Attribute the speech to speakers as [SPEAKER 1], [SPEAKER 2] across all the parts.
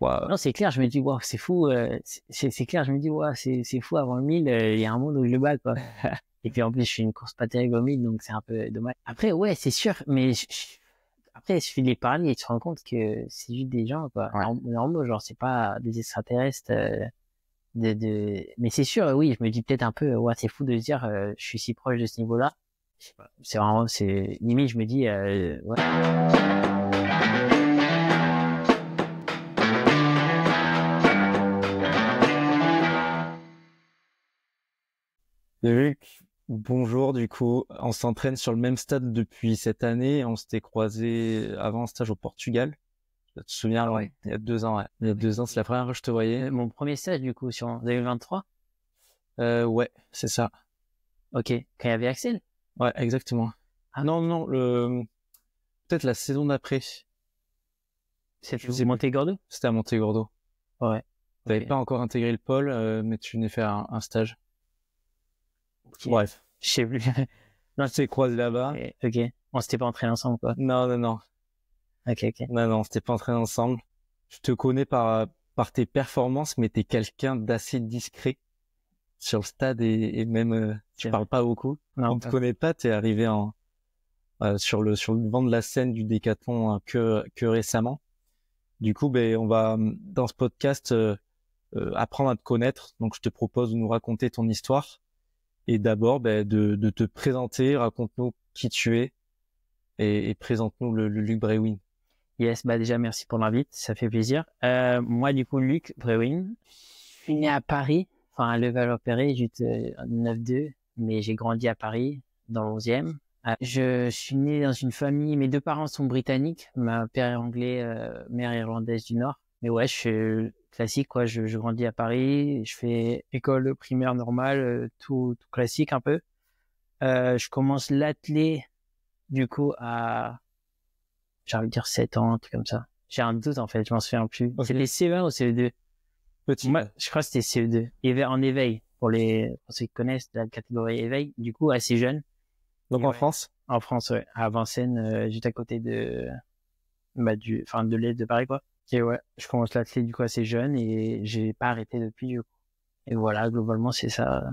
[SPEAKER 1] waouh.
[SPEAKER 2] Non, c'est clair, je me dis, waouh, c'est fou. C'est clair, je me dis, waouh, c'est fou, avant le 1000, il y a un monde où je le bats, quoi. Et puis en plus, je fais une course pas terrible au 1000, donc c'est un peu dommage. Après, ouais, c'est sûr, mais après, il suffit de les parler et tu te rends compte que c'est juste des gens, quoi.
[SPEAKER 1] Ouais.
[SPEAKER 2] Normaux, genre, c'est pas des extraterrestres. Mais c'est sûr, oui, je me dis peut-être un peu, ouais, c'est fou de se dire, je suis si proche de ce niveau-là. Je sais pas. C'est vraiment, c'est limite, je me dis, ouais.
[SPEAKER 1] Luc, bonjour, du coup, on s'entraîne sur le même stade depuis cette année. On s'était croisé avant un stage au Portugal. Tu te souviens,
[SPEAKER 2] Ah ouais.
[SPEAKER 1] il y a 2 ans, ouais. Il y a 2 ans, c'est la première fois que je te voyais.
[SPEAKER 2] Mon premier stage, du coup, sur 2023.
[SPEAKER 1] Ouais, c'est ça.
[SPEAKER 2] Ok. Quand il y avait Axel.
[SPEAKER 1] Ouais, exactement.
[SPEAKER 2] Ah.
[SPEAKER 1] Non, non, peut-être la saison d'après.
[SPEAKER 2] C'était Montegordo.
[SPEAKER 1] C'était à Montegordo.
[SPEAKER 2] Ouais.
[SPEAKER 1] T'avais
[SPEAKER 2] Ok.
[SPEAKER 1] pas encore intégré le pôle, mais tu venais faire un stage.
[SPEAKER 2] Ok.
[SPEAKER 1] Bref.
[SPEAKER 2] Je sais plus.
[SPEAKER 1] Non, je t'ai croisé là-bas.
[SPEAKER 2] Ok. On s'était pas entraîné ensemble, quoi.
[SPEAKER 1] Non, non, non.
[SPEAKER 2] Ok, ok.
[SPEAKER 1] Non, non, on s'était pas entraîné ensemble. Je te connais par tes performances, mais t'es quelqu'un d'assez discret sur le stade et même tu parles pas beaucoup.
[SPEAKER 2] Non,
[SPEAKER 1] On te connaît pas, t'es arrivé sur le devant de la scène du décathlon que récemment. Du coup, ben on va dans ce podcast apprendre à te connaître. Donc je te propose de nous raconter ton histoire et d'abord de te présenter, raconte-nous qui tu es et présente-nous le Luc Brewin.
[SPEAKER 2] Yes, bah déjà merci pour l'invite, ça fait plaisir. Moi du coup Luc Brewin, je suis né à Paris, enfin à Levallois-Perret, juste 9-2, mais j'ai grandi à Paris dans le 11e. Je suis né dans une famille, mes deux parents sont britanniques, ma père est anglais, mère irlandaise du Nord. Mais ouais, je suis classique quoi, je grandis à Paris, je fais école primaire normale, tout classique un peu. Je commence l'athlé du coup à j'ai envie de dire 7 ans, un truc comme ça. J'ai un doute en fait, je m'en souviens plus.
[SPEAKER 1] Okay.
[SPEAKER 2] C'était CE1 ou CE2?
[SPEAKER 1] Petit.
[SPEAKER 2] Moi, je crois que c'était CE2. En éveil, pour ceux qui connaissent la catégorie éveil, du coup assez jeune.
[SPEAKER 1] Donc
[SPEAKER 2] et
[SPEAKER 1] en
[SPEAKER 2] ouais.
[SPEAKER 1] France?
[SPEAKER 2] En France, ouais, à Vincennes, juste à côté de l'Est de Paris quoi. Et ouais, je commence l'athlète du coup assez jeune et j'ai pas arrêté depuis du coup. Et voilà, globalement c'est ça.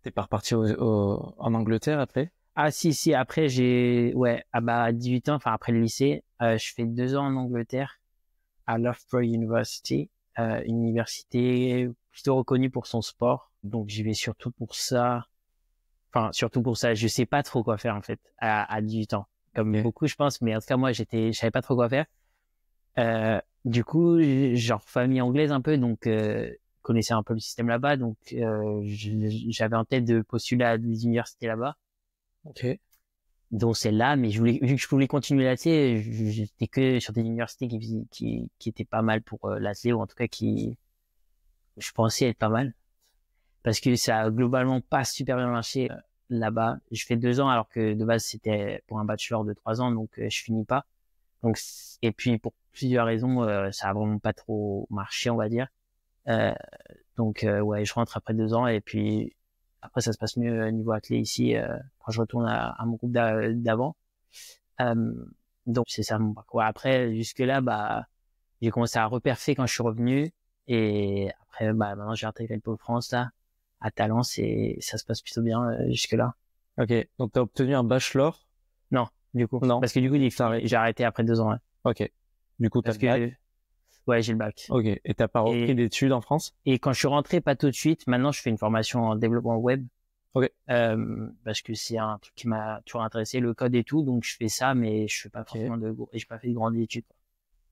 [SPEAKER 1] T'es pas reparti en Angleterre après?
[SPEAKER 2] Ah si, après à 18 ans, enfin après le lycée, je fais 2 ans en Angleterre à Loughborough University, une université plutôt reconnue pour son sport. Donc j'y vais surtout pour ça. Enfin surtout pour ça, je sais pas trop quoi faire en fait à 18 ans, comme beaucoup je pense, mais en tout cas moi je savais pas trop quoi faire. Du coup, genre famille anglaise un peu, donc connaissais un peu le système là-bas, donc j'avais en tête de postuler à des universités là-bas.
[SPEAKER 1] Ok.
[SPEAKER 2] Donc celle-là, mais vu que je voulais continuer l'athlé, j'étais que sur des universités qui étaient pas mal pour l'athlé, ou en tout cas je pensais être pas mal, parce que ça a globalement pas super bien marché là-bas. Je fais 2 ans alors que de base c'était pour un bachelor de 3 ans, donc je finis pas. Donc et puis pour plusieurs raisons, ça a vraiment pas trop marché, on va dire. Donc ouais, je rentre après 2 ans et puis après ça se passe mieux niveau athlé ici quand je retourne à mon groupe d'avant. Donc c'est ça mon parcours. Après jusque là j'ai commencé à reperfer quand je suis revenu et après maintenant j'ai intégré le Pôle France là à Talence et ça se passe plutôt bien jusque là.
[SPEAKER 1] Ok, donc t'as obtenu un bachelor?
[SPEAKER 2] Non, du coup.
[SPEAKER 1] Non.
[SPEAKER 2] Parce que du coup j'ai arrêté après 2 ans. Ouais.
[SPEAKER 1] Ok. Du coup t'as le bac?
[SPEAKER 2] Ouais, j'ai le bac.
[SPEAKER 1] Ok. Et t'as pas repris d'études en France?
[SPEAKER 2] Et quand je suis rentré, pas tout de suite. Maintenant, je fais une formation en développement web.
[SPEAKER 1] Ok.
[SPEAKER 2] Parce que c'est un truc qui m'a toujours intéressé, le code et tout. Donc, je fais ça, mais je fais pas forcément j'ai pas fait de grandes études.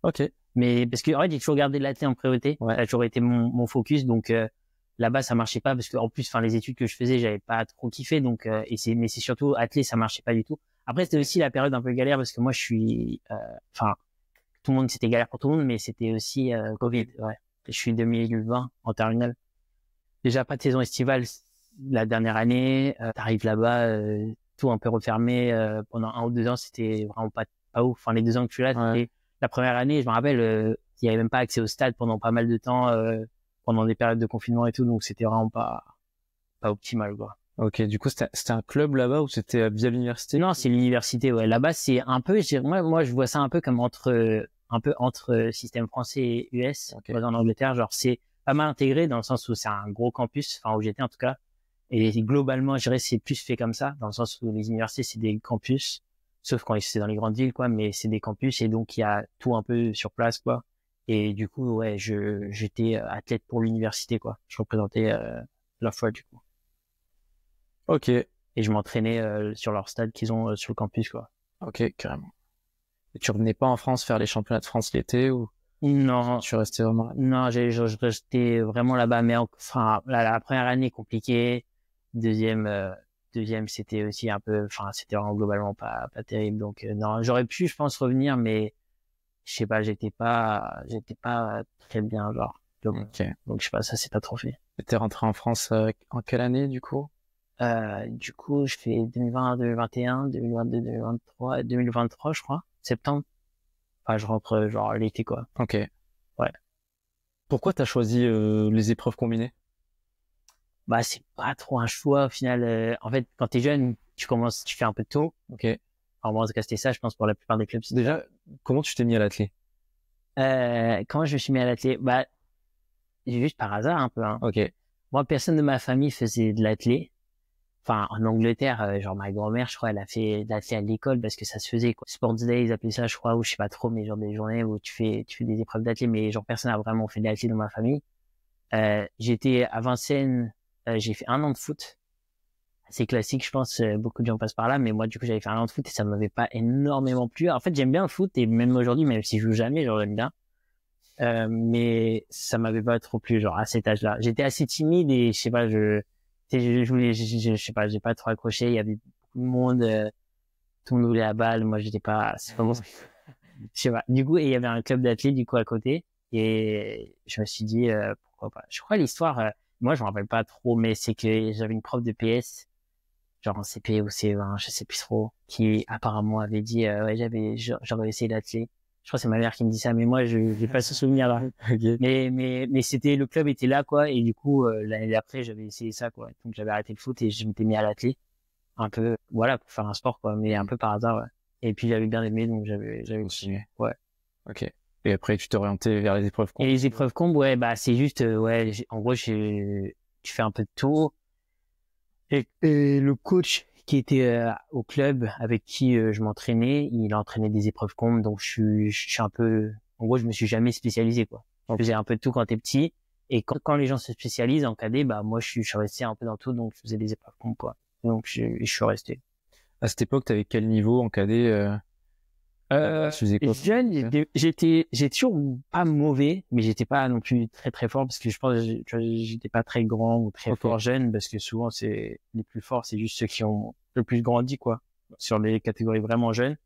[SPEAKER 1] Ok.
[SPEAKER 2] Mais parce que, en fait, j'ai toujours gardé l'athlé en priorité.
[SPEAKER 1] Ouais.
[SPEAKER 2] Ça a toujours été mon focus. Donc, là-bas, ça marchait pas parce que, en plus, les études que je faisais, j'avais pas trop kiffé. Donc, mais c'est surtout athlé, ça marchait pas du tout. Après, c'était aussi la période un peu galère parce que moi, je suis, tout le monde, c'était galère pour tout le monde, mais c'était aussi Covid. Ouais. Je suis 2020 en terminale. Déjà pas de saison estivale la dernière année. T'arrives là-bas, tout un peu refermé. Pendant 1 ou 2 ans, c'était vraiment pas ouf. Enfin, les 2 ans que je suis là, c'était la première année. Je me rappelle, il y avait même pas accès au stade pendant pas mal de temps, pendant des périodes de confinement et tout. Donc c'était vraiment pas optimal, quoi.
[SPEAKER 1] Ok, du coup c'était un club là-bas ou c'était via l'université?
[SPEAKER 2] Non, c'est l'université. Ouais, là-bas c'est un peu, moi je vois ça un peu comme entre un peu entre système français et US,
[SPEAKER 1] Ok.
[SPEAKER 2] en Angleterre. Genre, c'est pas mal intégré dans le sens où c'est un gros campus, enfin où j'étais en tout cas. Et globalement, je dirais c'est plus fait comme ça, dans le sens où les universités, c'est des campus, sauf quand c'est dans les grandes villes, quoi, mais c'est des campus et donc il y a tout un peu sur place, quoi. Et du coup, ouais, j'étais athlète pour l'université, quoi. Je représentais la foi, du coup.
[SPEAKER 1] Ok,
[SPEAKER 2] Et je m'entraînais sur leur stade qu'ils ont sur le campus, quoi.
[SPEAKER 1] ok, carrément. Et tu revenais pas en France faire les championnats de France l'été ou
[SPEAKER 2] Non,
[SPEAKER 1] tu restais vraiment là?
[SPEAKER 2] non, j'étais vraiment là-bas, mais enfin, la première année compliquée, deuxième, deuxième, c'était aussi un peu, enfin, c'était vraiment globalement pas terrible. Donc, non, j'aurais pu, je pense, revenir, mais je sais pas, j'étais pas très bien, genre.
[SPEAKER 1] Ok.
[SPEAKER 2] Donc, je sais pas, ça c'est pas trop fait.
[SPEAKER 1] Et t'es rentré en France en quelle année du coup?
[SPEAKER 2] Du coup, je fais 2020, 2021, 2022, 2023, 2023, je crois, septembre. Enfin, je rentre genre l'été, quoi.
[SPEAKER 1] Ok.
[SPEAKER 2] Ouais.
[SPEAKER 1] Pourquoi t'as choisi les épreuves combinées?
[SPEAKER 2] Bah, c'est pas trop un choix au final. En fait, quand t'es jeune, tu fais un peu de tout.
[SPEAKER 1] Ok.
[SPEAKER 2] Alors moi, en tout cas, c'était ça, je pense, pour la plupart des clubs.
[SPEAKER 1] Déjà, comment tu t'es mis à l'athlé?
[SPEAKER 2] Comment je me suis mis à l'athlé? Bah, juste par hasard un peu, hein.
[SPEAKER 1] Ok.
[SPEAKER 2] Moi, personne de ma famille faisait de l'athlé. Enfin, en Angleterre, genre ma grand-mère, je crois, elle a fait de l'athlé à l'école parce que ça se faisait, quoi. Sports Day, ils appelaient ça, je crois, ou je sais pas trop, mais genre des journées où tu fais des épreuves d'athlé, mais genre personne n'a vraiment fait de l'athlé dans ma famille. J'étais à Vincennes, j'ai fait 1 an de foot. C'est classique, je pense, beaucoup de gens passent par là, mais moi, du coup, j'avais fait 1 an de foot et ça m'avait pas énormément plu. En fait, j'aime bien le foot et même aujourd'hui, même si je joue jamais, genre, j'aime bien. Mais ça m'avait pas trop plu, genre, à cet âge-là. J'étais assez timide et je sais pas, je voulais, je sais pas, j'ai pas trop accroché. Il y avait beaucoup de monde, tout le monde voulait la balle. Moi, j'étais pas, c'est pas bon. Je sais pas. Du coup, et il y avait un club d'athlètes, du coup, à côté. Et je me suis dit, pourquoi pas. Je crois l'histoire, moi, je me rappelle pas trop, mais c'est que j'avais une prof de PS, genre en CP ou C20, je sais plus trop, qui apparemment avait dit, ouais, j'aurais essayé d'athlète. Je crois que c'est ma mère qui me dit ça, mais moi, j'ai pas ce souvenir là.
[SPEAKER 1] Ok.
[SPEAKER 2] Mais c'était, le club était là, quoi, et du coup, l'année d'après, j'avais essayé ça, quoi. Donc, j'avais arrêté le foot et je m'étais mis à l'athlète. Un peu, voilà, pour faire un sport, quoi, mais un peu par hasard, ouais. Et puis, j'avais bien aimé, donc j'avais
[SPEAKER 1] Continué.
[SPEAKER 2] ouais.
[SPEAKER 1] Ok. Et après, tu t'es orienté vers les épreuves
[SPEAKER 2] Et
[SPEAKER 1] combines.
[SPEAKER 2] les épreuves combes, ouais, bah, c'est juste, ouais, en gros, tu fais un peu de tout. Et le coach qui était au club avec qui je m'entraînais, il a entraîné des épreuves combes, donc je suis un peu, en gros, je me suis jamais spécialisé, quoi. Je faisais un peu de tout quand t'es petit. Et quand les gens se spécialisent en cadet, bah, moi, je suis resté un peu dans tout, donc je faisais des épreuves combes, quoi. Donc, je suis resté.
[SPEAKER 1] À cette époque, t'avais quel niveau en cadet tu faisais quoi?
[SPEAKER 2] Jeune, j'ai toujours pas mauvais, mais j'étais pas non plus très très fort parce que je pense que tu vois, j'étais pas très grand ou très
[SPEAKER 1] Ok.
[SPEAKER 2] fort jeune parce que souvent c'est les plus forts, c'est juste ceux qui ont le plus grandi, quoi, sur les catégories vraiment jeunes.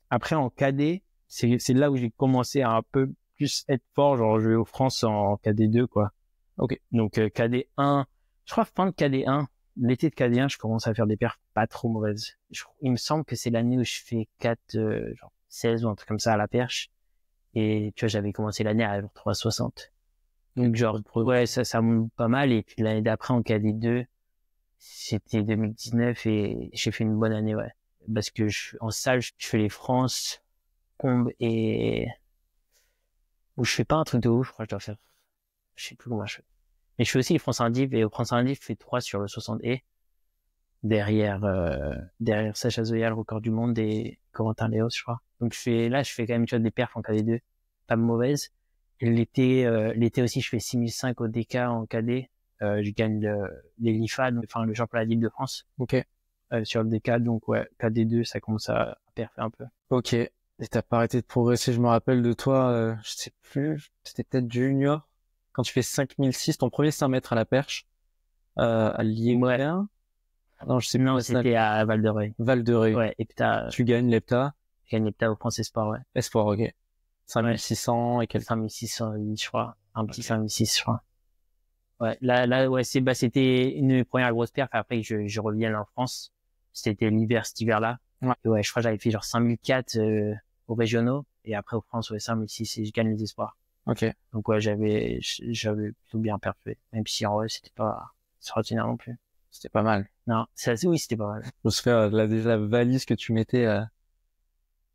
[SPEAKER 2] Après en cadet, c'est là où j'ai commencé à un peu plus être fort, genre jouer aux France en cadet 2, quoi.
[SPEAKER 1] Ok.
[SPEAKER 2] Donc cadet 1, je crois fin de cadet 1, l'été de cadet 1, je commence à faire des perfs pas trop mauvaises. Il me semble que c'est l'année où je fais 4, genre 16 ou un truc comme ça à la perche. Et tu vois, j'avais commencé l'année à genre 3,60. Donc genre, ouais, ça monte pas mal. Et puis l'année d'après en cadet 2, c'était 2019 et j'ai fait une bonne année, ouais. Parce que en salle, je fais les France, Combe et... Ou je fais pas un truc de ouf, je crois que je dois faire... Je sais plus comment je fais. Mais je fais aussi les France Indiv et au France Indiv, je fais 3 sur le 60 et derrière Sacha Zoya, le record du monde, et Corentin Léos, je crois. Donc je fais quand même, tu vois, des perfs en KD2, pas mauvaises. Et l'été aussi, je fais 6005 au DK en KD. Je gagne les LIFA, enfin le championnat d'Île-de-France.
[SPEAKER 1] Ok.
[SPEAKER 2] Sur le DK, donc ouais, KD2, ça commence à perfer un peu.
[SPEAKER 1] Ok. Et t'as pas arrêté de progresser, je me rappelle de toi, je sais plus, c'était peut-être junior. Quand tu fais 5006, ton premier 100 mètres à la perche, à
[SPEAKER 2] Ouais.
[SPEAKER 1] Liévin. Non, je sais plus.
[SPEAKER 2] Non, c'était à Val-de-Reuil.
[SPEAKER 1] Val de Reuil.
[SPEAKER 2] Ouais, et puis
[SPEAKER 1] Tu gagnes l'hepta.
[SPEAKER 2] j'ai gagné l'hepta au France Espoir, ouais.
[SPEAKER 1] Espoir, ok. 5600 et quelques.
[SPEAKER 2] 5600, je crois. Un petit 5600, je crois. Ouais, là, ouais, c'était une de mes premières grosses perfs. Après, je reviens en France. C'était l'hiver, cet hiver-là.
[SPEAKER 1] Ouais.
[SPEAKER 2] Et ouais, je crois que j'avais fait genre 5004, aux régionaux. Et après, au France, ouais, 5006 et je gagne les espoirs.
[SPEAKER 1] Ok.
[SPEAKER 2] Donc ouais, j'avais plutôt bien perfé. Même si en vrai, c'était pas extraordinaire non plus.
[SPEAKER 1] C'était pas mal.
[SPEAKER 2] Non, oui, c'était pas mal.
[SPEAKER 1] Je me souviens, déjà, la valise que tu mettais,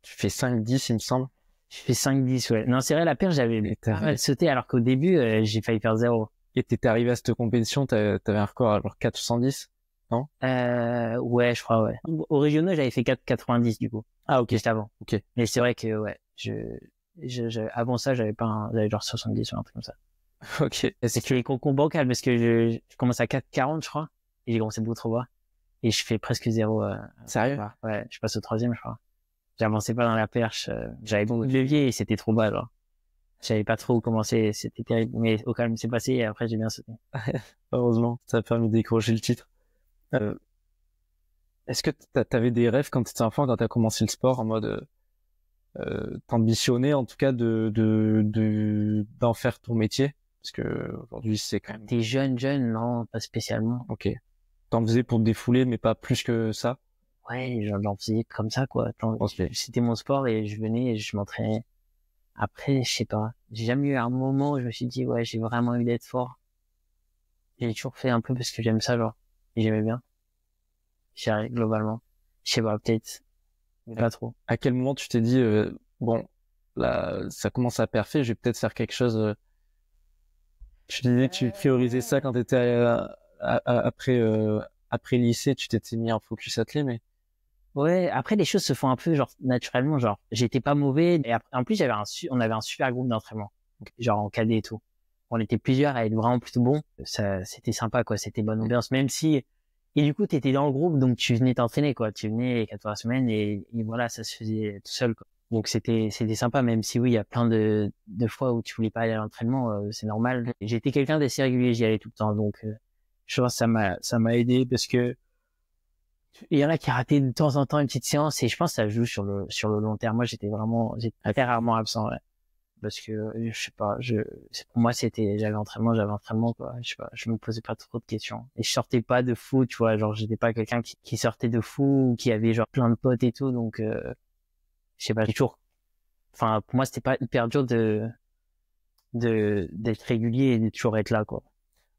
[SPEAKER 1] tu fais 5-10, il me semble.
[SPEAKER 2] Je fais 5-10, ouais. Non, c'est vrai, la perche, j'avais pas mal sauté, alors qu'au début, j'ai failli faire 0.
[SPEAKER 1] Et t'étais arrivé à cette compétition, t'avais un record à genre 4,70, non?
[SPEAKER 2] Ouais, je crois, ouais. Au régional, j'avais fait 4,90 du coup.
[SPEAKER 1] Ah, ok.
[SPEAKER 2] Juste avant.
[SPEAKER 1] Ok.
[SPEAKER 2] Mais c'est vrai que, ouais, avant ça, j'avais genre 70 ou un truc comme ça.
[SPEAKER 1] Ok.
[SPEAKER 2] C'est les concours bancals parce que je commence à 4,40, je crois. Et j'ai commencé beaucoup trop bas. Et je fais presque 0.
[SPEAKER 1] Sérieux?
[SPEAKER 2] Ouais, je passe au 3e, je crois. J'avançais pas dans la perche. J'avais beaucoup de levier et c'était trop bas, genre. Je savais pas trop où commencer, c'était terrible. Mais au calme, c'est passé et après, j'ai bien sauté.
[SPEAKER 1] Heureusement, ça a permis de décrocher le titre. Est-ce que t'avais des rêves quand t'étais enfant, quand t'as commencé le sport, en mode t'ambitionnais en tout cas d'en faire ton métier? Parce que aujourd'hui c'est quand même.
[SPEAKER 2] T'es jeune, non, pas spécialement.
[SPEAKER 1] Ok. T'en faisais pour te défouler, mais pas plus que ça.
[SPEAKER 2] Ouais, j'en faisais comme ça, quoi. C'était mon sport et je venais et je m'entraînais. Après, je sais pas. J'ai jamais eu un moment où je me suis dit, ouais, j'ai vraiment envie d'être fort. J'ai toujours fait un peu parce que j'aime ça, genre. Et j'aimais bien. Globalement. Je sais pas, peut-être. Mais pas trop.
[SPEAKER 1] À quel moment tu t'es dit, bon, là, ça commence à perfer, je vais peut-être faire quelque chose. Tu disais que tu priorisais ça quand t'étais après lycée, tu t'étais mis en focus athlé, mais.
[SPEAKER 2] Ouais, après les choses se font un peu genre naturellement, genre j'étais pas mauvais et après, en plus on avait un super groupe d'entraînement, genre en cadet et tout. On était plusieurs à être vraiment plutôt bons. Ça, c'était sympa quoi, c'était bonne ambiance. Même si et du coup t'étais dans le groupe donc tu venais t'entraîner quoi, tu venais 4 fois la semaine et voilà ça se faisait tout seul quoi. Donc c'était sympa même si oui il y a plein de fois où tu voulais pas aller à l'entraînement, c'est normal. J'étais quelqu'un d'assez régulier, j'y allais tout le temps donc je pense que ça m'a aidé parce que il y en a qui rataient de temps en temps une petite séance et je pense que ça joue sur le long terme. Moi, j'étais très rarement absent, ouais. Parce que, je sais pas, pour moi, j'avais entraînement, quoi. Je sais pas, je me posais pas trop de questions. Et je sortais pas de fou, tu vois, genre, j'étais pas quelqu'un qui sortait de fou ou qui avait genre plein de potes et tout, donc, je sais pas, j'ai toujours, enfin, pour moi, c'était pas hyper dur d'être régulier et de toujours être là, quoi.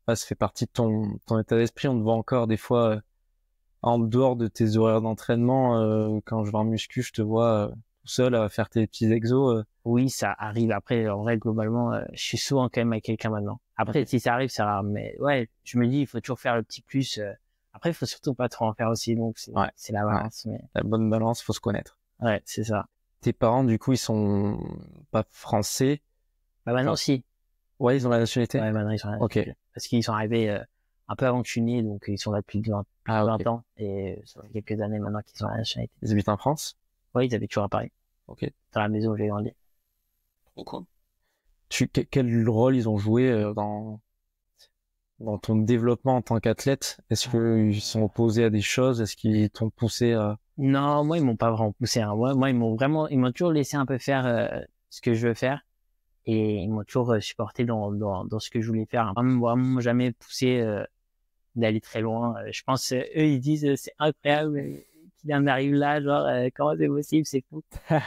[SPEAKER 1] Ah, ça fait partie de ton état d'esprit. On te voit encore des fois en dehors de tes horaires d'entraînement. Quand je vais en muscu, je te vois tout seul à faire tes petits exos.
[SPEAKER 2] Oui, ça arrive. Après, en vrai, globalement, je suis souvent quand même avec quelqu'un maintenant. Après, si ça arrive, c'est rare. Mais ouais, je me dis, il faut toujours faire le petit plus. Après, il faut surtout pas trop en faire aussi. Donc, c'est la balance.
[SPEAKER 1] Ouais. Mais... La bonne balance, faut se connaître.
[SPEAKER 2] Ouais, c'est ça.
[SPEAKER 1] Tes parents, du coup, ils sont pas français.
[SPEAKER 2] Bah maintenant, si.
[SPEAKER 1] Ouais, ils ont la nationalité.
[SPEAKER 2] Ouais, maintenant, ils sont la nationalité.
[SPEAKER 1] Ok.
[SPEAKER 2] Parce qu'ils sont arrivés un peu avant que je suis né. Donc, ils sont là depuis 20 ans. Et ça fait quelques années maintenant qu'ils ont la nationalité.
[SPEAKER 1] Ils habitent en France?
[SPEAKER 2] Ouais, ils habitent toujours à Paris.
[SPEAKER 1] Ok.
[SPEAKER 2] Dans la maison où j'ai grandi.
[SPEAKER 1] Trop cool. Quel rôle ils ont joué dans ton développement en tant qu'athlète? Est-ce qu'ils sont opposés à des choses? Est-ce qu'ils t'ont poussé à...
[SPEAKER 2] Non, moi, ils m'ont pas vraiment poussé. Hein. Moi, ils m'ont toujours laissé un peu faire ce que je veux faire. Et ils m'ont toujours supporté dans ce que je voulais faire. Vraiment jamais poussé d'aller très loin. Je pense, eux, ils disent, c'est incroyable qu'il en arrive là, genre, comment c'est possible, c'est fou.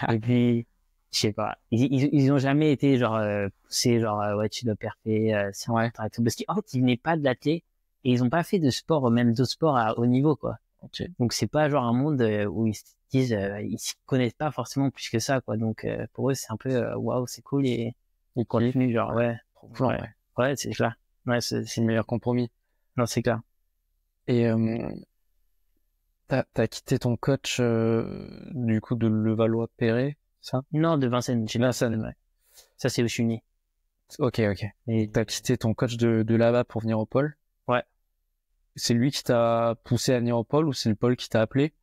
[SPEAKER 2] Et puis, je sais pas, ils ont jamais été genre poussés, genre, ouais, tu dois perfer, c'est
[SPEAKER 1] Ouais.
[SPEAKER 2] et tout. Parce qu'en fait, ils venaient pas de l'athlé et ils ont pas fait de sport, même d'autres sports à haut niveau, quoi.
[SPEAKER 1] Ok.
[SPEAKER 2] Donc, c'est pas genre un monde où ils se disent, ils s'y connaissent pas forcément plus que ça, quoi. Donc, pour eux, c'est un peu, waouh, c'est cool et ils continuent, genre, ouais.
[SPEAKER 1] Trop cool, ouais.
[SPEAKER 2] Ouais, c'est clair. Ouais, c'est
[SPEAKER 1] le meilleur compromis.
[SPEAKER 2] Non, c'est clair.
[SPEAKER 1] Et t'as quitté ton coach du coup de Levallois-Perret, ça?
[SPEAKER 2] Non, de Vincennes.
[SPEAKER 1] Vincennes.
[SPEAKER 2] Ouais. Ça, c'est où je suis né.
[SPEAKER 1] Ok.
[SPEAKER 2] Et
[SPEAKER 1] t'as quitté ton coach de là-bas pour venir au pôle?
[SPEAKER 2] Ouais.
[SPEAKER 1] C'est lui qui t'a poussé à venir au pôle ou c'est le pôle qui t'a appelé?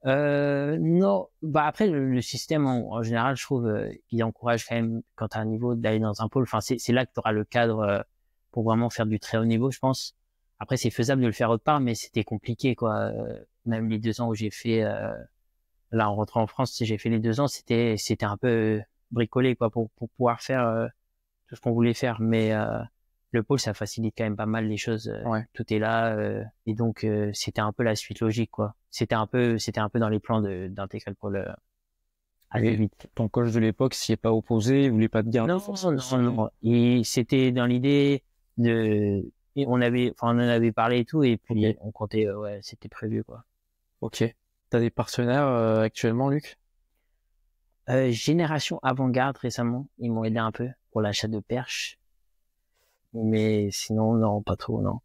[SPEAKER 2] Non. Bah après, le système en général, je trouve, il encourage quand même quand t'as un niveau d'aller dans un pôle. Enfin, c'est là que t'auras le cadre pour vraiment faire du très haut niveau, je pense. Après, c'est faisable de le faire autre part, mais c'était compliqué, quoi. Même les 2 ans où j'ai fait, là, en rentrant en France, si j'ai fait les 2 ans, c'était un peu bricolé, quoi, pour pouvoir faire tout ce qu'on voulait faire. Mais le pôle, ça facilite quand même pas mal les choses.
[SPEAKER 1] Ouais.
[SPEAKER 2] Tout est là, et donc c'était un peu la suite logique, quoi. C'était un peu dans les plans d'intégrer le pôle assez vite.
[SPEAKER 1] Ton coach de l'époque s'y est pas opposé, il voulait pas te garder.
[SPEAKER 2] Non. Et c'était dans l'idée et on en avait parlé et tout, et puis on comptait, ouais, c'était prévu, quoi.
[SPEAKER 1] Ok. T'as des partenaires actuellement, Luc?
[SPEAKER 2] Génération Avant-Garde récemment, ils m'ont aidé un peu pour l'achat de perches. Mais sinon, non, pas trop, non.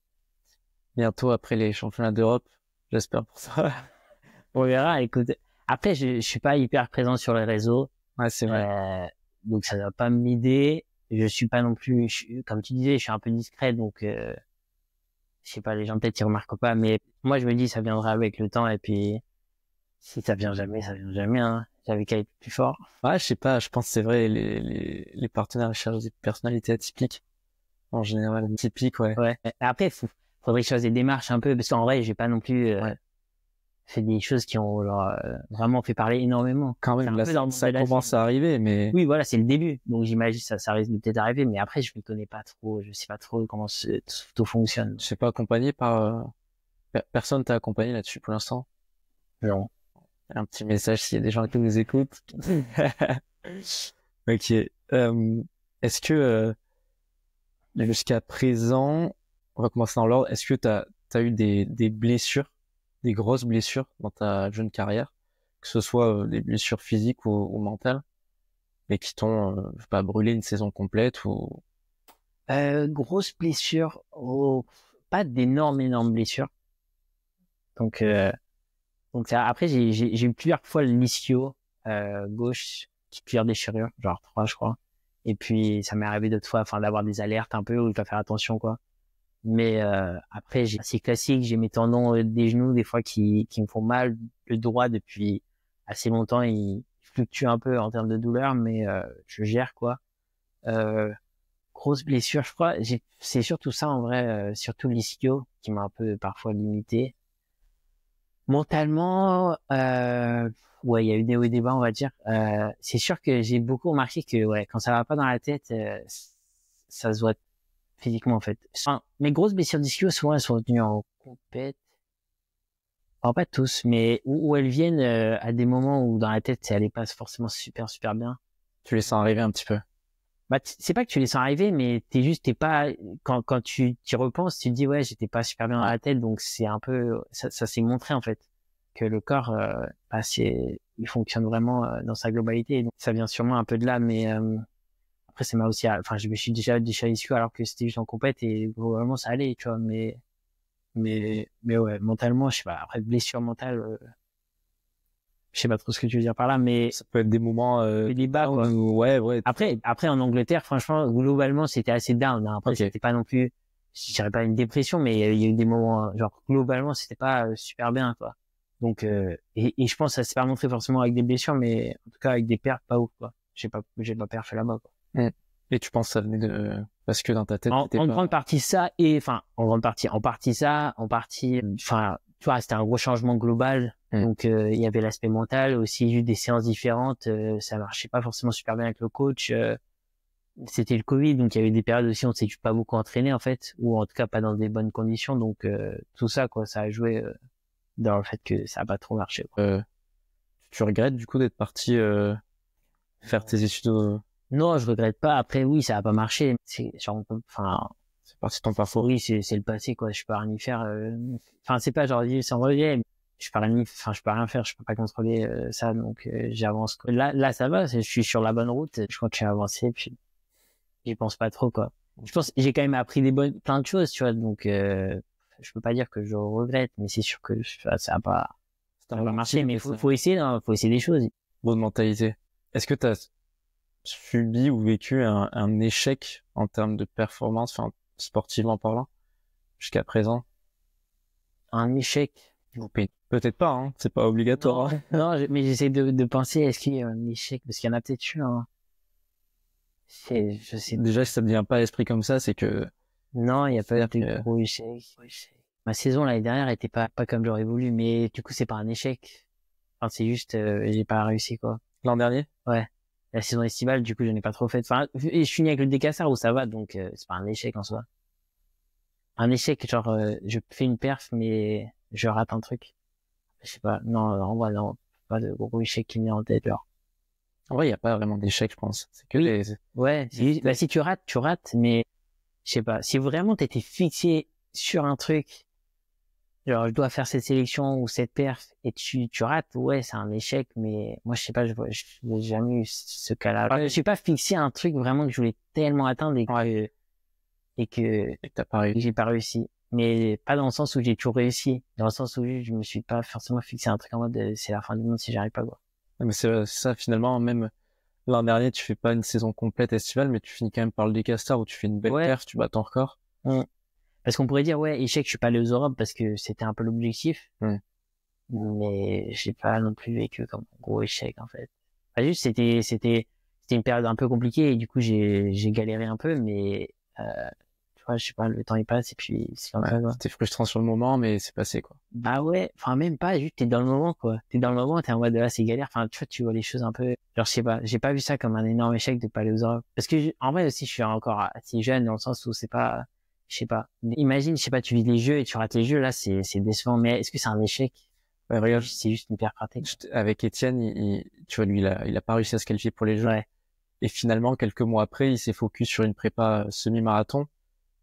[SPEAKER 1] Bientôt après les championnats d'Europe, j'espère pour ça.
[SPEAKER 2] On verra, écoute. Après, je suis pas hyper présent sur les réseaux.
[SPEAKER 1] Ouais, c'est vrai.
[SPEAKER 2] Donc ça va pas m'aider. Je suis pas non plus, comme tu disais, je suis un peu discret, donc je sais pas, les gens peut-être ils remarquent pas, mais moi je me dis ça viendra avec le temps et puis si ça vient jamais, ça vient jamais. Hein. J'avais qu'à être plus fort.
[SPEAKER 1] Ouais, je sais pas, je pense que c'est vrai, les partenaires cherchent des personnalités atypiques. En général, typiques, ouais.
[SPEAKER 2] Ouais. Après, faudrait que je fasse des démarches un peu, parce qu'en vrai, j'ai pas non plus fait des choses qui ont vraiment fait parler énormément.
[SPEAKER 1] Quand même, là, ça commence à arriver, mais...
[SPEAKER 2] Oui, voilà, c'est le début. Donc j'imagine ça risque de peut-être arriver, mais après, je ne connais pas trop, je sais pas trop comment tout fonctionne.
[SPEAKER 1] Je sais pas, accompagné par... Personne t'a accompagné là-dessus pour l'instant?
[SPEAKER 2] Non.
[SPEAKER 1] Un petit message s'il y a des gens qui nous écoutent. Ok. Est-ce que jusqu'à présent, on va commencer dans l'ordre, est-ce que t'as eu des blessures, des grosses blessures dans ta jeune carrière, que ce soit des blessures physiques ou mentales, mais qui t'ont, je sais pas, brûlé une saison complète ou...
[SPEAKER 2] Grosse blessure, pas énormes blessures. Donc après j'ai eu plusieurs fois l'ischio gauche qui plusieurs déchirures, genre 3 je crois. Et puis ça m'est arrivé d'autres fois, enfin d'avoir des alertes un peu où je dois faire attention quoi. Mais après c'est classique, j'ai mes tendons des genoux des fois qui me font mal. Le droit depuis assez longtemps il fluctue un peu en termes de douleur, mais je gère quoi. Grosse blessure, je crois. C'est surtout ça en vrai, surtout l'ischio qui m'a un peu parfois limité. Mentalement, ouais, il y a eu des hauts et des bas, on va dire. C'est sûr que j'ai beaucoup remarqué que, ouais, quand ça va pas dans la tête, ça se voit physiquement en fait. Enfin, mes grosses blessures d'ischio, souvent elles sont venues en compète. Enfin, pas tous, mais où elles viennent à des moments où dans la tête, ça allait pas forcément super bien.
[SPEAKER 1] Tu les sens arriver un petit peu?
[SPEAKER 2] Bah, c'est pas que tu les sens arriver, mais t'es pas, quand tu t'y repenses, tu te dis, ouais, j'étais pas super bien dans la tête, donc c'est un peu, ça s'est montré, en fait, que le corps, bah, il fonctionne vraiment dans sa globalité, donc ça vient sûrement un peu de là, mais après, ça m'a aussi, enfin, je me suis déjà ischio alors que c'était juste en compète et globalement, ça allait, tu vois, mais ouais, mentalement, je sais pas, après, blessure mentale, je sais pas trop ce que tu veux dire par là, mais
[SPEAKER 1] ça peut être des moments
[SPEAKER 2] des bas quoi.
[SPEAKER 1] Ouais.
[SPEAKER 2] Après en Angleterre, franchement, globalement, c'était assez down. Hein. Après, c'était pas non plus, je dirais pas une dépression, mais il y a eu des moments, genre globalement, c'était pas super bien quoi. Donc et je pense que ça s'est pas montré forcément avec des blessures, mais en tout cas avec des pertes pas ouf quoi. J'ai pas fait là-bas quoi.
[SPEAKER 1] Et tu penses que ça venait de parce que dans ta tête
[SPEAKER 2] en grande partie ça et enfin en partie ça, enfin tu vois, c'était un gros changement global. Donc il y avait l'aspect mental aussi, eu des séances différentes, ça marchait pas forcément super bien avec le coach. C'était le Covid, donc il y avait des périodes aussi où on s'est pas beaucoup entraîné en fait, ou en tout cas pas dans des bonnes conditions. Donc tout ça quoi, ça a joué dans le fait que ça a pas trop marché.
[SPEAKER 1] Tu regrettes du coup d'être parti faire tes études
[SPEAKER 2] Non, je regrette pas. Après oui, ça a pas marché. C'est genre enfin
[SPEAKER 1] c'est parti de ton parcours.
[SPEAKER 2] Oui, c'est le passé quoi. Je peux rien y faire. Enfin c'est pas genre sans regret. Je peux rien faire, je peux pas contrôler ça, donc j'avance. Là ça va, je suis sur la bonne route, je continue à avancer, puis j'y pense pas trop quoi. Je pense j'ai quand même appris plein de choses, tu vois, donc je peux pas dire que je regrette, mais c'est sûr que ça a pas marché, mais faut essayer, hein, faut essayer des choses.
[SPEAKER 1] Bonne mentalité. Est-ce que tu as subi ou vécu un échec en termes de performance, enfin sportivement parlant, jusqu'à présent?
[SPEAKER 2] Un échec?
[SPEAKER 1] Peut-être pas, hein. C'est pas obligatoire.
[SPEAKER 2] Non, mais j'essaie de penser, est-ce qu'il y a un échec? Parce qu'il y en a peut-être eu, hein. Je sais.
[SPEAKER 1] Déjà, si ça ne vient pas à l'esprit comme ça, c'est que...
[SPEAKER 2] Non, il n'y a pas de gros échec. Ma saison l'année dernière était pas comme j'aurais voulu, mais du coup, c'est pas un échec. Enfin, c'est juste, j'ai pas réussi, quoi.
[SPEAKER 1] L'an dernier?
[SPEAKER 2] Ouais. La saison estivale, du coup, je n'ai pas trop fait. Enfin, et je finis avec le Décassar où ça va, donc c'est pas un échec en soi. Un échec, genre, je fais une perf, mais je rate un truc. Je sais pas, non, en vrai, non, pas de gros échec qui me vient en tête, genre.
[SPEAKER 1] En vrai, il n'y a pas vraiment d'échec, je pense. C'est que
[SPEAKER 2] ouais, bah, si tu rates, mais, je sais pas, si vraiment t'étais fixé sur un truc, Genre, je dois faire cette sélection ou cette perf et tu rates, ouais, c'est un échec, mais moi, je sais pas, je n'ai jamais eu ce cas-là. Je suis pas fixé à un truc vraiment que je voulais tellement atteindre et que j'ai pas réussi. Mais pas dans le sens où j'ai toujours réussi. Dans le sens où je me suis pas forcément fixé un truc en mode c'est la fin du monde si j'arrive pas, quoi.
[SPEAKER 1] Mais c'est ça, finalement, même l'an dernier, tu fais pas une saison complète estivale, mais tu finis quand même par le Decastar où tu fais une belle perf, tu bats ton record.
[SPEAKER 2] Parce qu'on pourrait dire, ouais, échec, je suis pas allé aux Europes parce que c'était un peu l'objectif. Mais j'ai pas non plus vécu comme un gros échec, en fait. Enfin, juste, c'était une période un peu compliquée et du coup, j'ai galéré un peu, mais, tu vois, je sais pas, le temps il passe et puis c'est comme ça, quoi.
[SPEAKER 1] C'était frustrant sur le moment, mais c'est passé, quoi.
[SPEAKER 2] Bah ouais, enfin, même pas, juste, t'es dans le moment, quoi. T'es dans le moment, t'es en mode, c'est galère. Enfin, tu vois les choses un peu, genre, je sais pas, j'ai pas vu ça comme un énorme échec de pas aller aux Europes. Parce que, en vrai aussi, je suis encore assez jeune dans le sens où c'est pas, je sais pas. Imagine, je sais pas, tu vis les jeux et tu rates les jeux, là, c'est décevant. Mais est-ce que c'est un échec?
[SPEAKER 1] Ouais, regarde,
[SPEAKER 2] c'est juste une perte pratique.
[SPEAKER 1] Avec Étienne, tu vois, lui, il a pas réussi à se qualifier pour les jeux.
[SPEAKER 2] Ouais.
[SPEAKER 1] Et finalement, quelques mois après, il s'est focus sur une prépa semi-marathon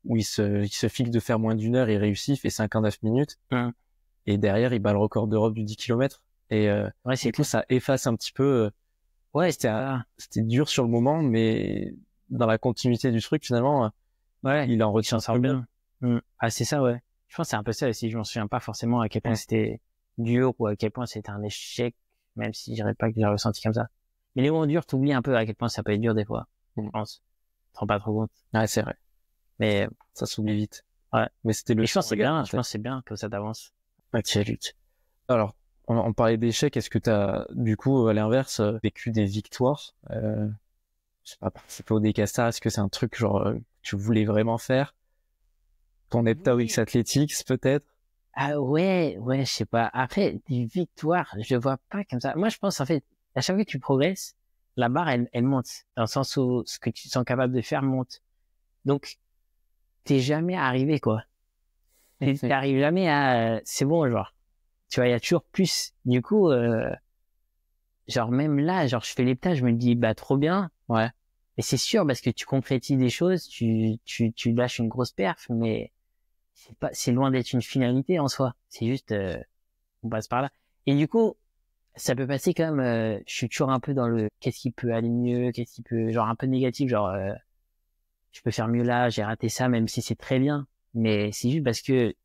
[SPEAKER 1] où il se fixe de faire moins d'1 heure, il réussit, il fait 59 minutes. Et derrière, il bat le record d'Europe du 10 km. Et
[SPEAKER 2] ouais,
[SPEAKER 1] du coup, ça efface un petit peu.
[SPEAKER 2] Ouais,
[SPEAKER 1] c'était dur sur le moment, mais dans la continuité du truc, finalement,
[SPEAKER 2] ouais,
[SPEAKER 1] il en retient
[SPEAKER 2] ça bien. Ah, c'est ça, ouais. Je pense que c'est un peu ça aussi. Je m'en souviens pas forcément à quel point c'était dur ou à quel point c'était un échec, même si je dirais pas que j'ai ressenti comme ça. Mais les moments durs, t'oublies un peu à quel point ça peut être dur des fois. Je pense. Tu te rends pas trop compte.
[SPEAKER 1] Ouais, c'est vrai.
[SPEAKER 2] Mais
[SPEAKER 1] ça s'oublie vite.
[SPEAKER 2] Ouais.
[SPEAKER 1] Mais c'était le.
[SPEAKER 2] Je pense que c'est bien. Je pense que c'est bien comme ça t'avances.
[SPEAKER 1] Ok, lutte. Alors, on parlait d'échecs. Est-ce que t'as, du coup, à l'inverse, vécu des victoires? Je sais pas, participer au Decastar, est-ce que c'est un truc genre que tu voulais vraiment faire? Ton Hepta X Athletics, peut-être?
[SPEAKER 2] Ah ouais, je sais pas. Après, des victoires, je vois pas comme ça. Moi, je pense, en fait, à chaque fois que tu progresses, la barre, elle monte. Dans le sens où ce que tu te sens capable de faire monte. Donc, t'es jamais arrivé, quoi. T'arrives jamais à, c'est bon, genre. Tu vois, il y a toujours plus. Du coup, genre, même là, genre, je fais l'hepta, je me dis, bah, trop bien.
[SPEAKER 1] Ouais.
[SPEAKER 2] Et c'est sûr, parce que tu concrétises des choses, tu lâches une grosse perf, mais c'est loin d'être une finalité en soi. C'est juste, on passe par là. Et du coup, ça peut passer comme, je suis toujours un peu dans le, qu'est-ce qui peut aller mieux, qu'est-ce qui peut, genre, un peu négatif, genre, je peux faire mieux là, j'ai raté ça, même si c'est très bien. Mais c'est juste parce que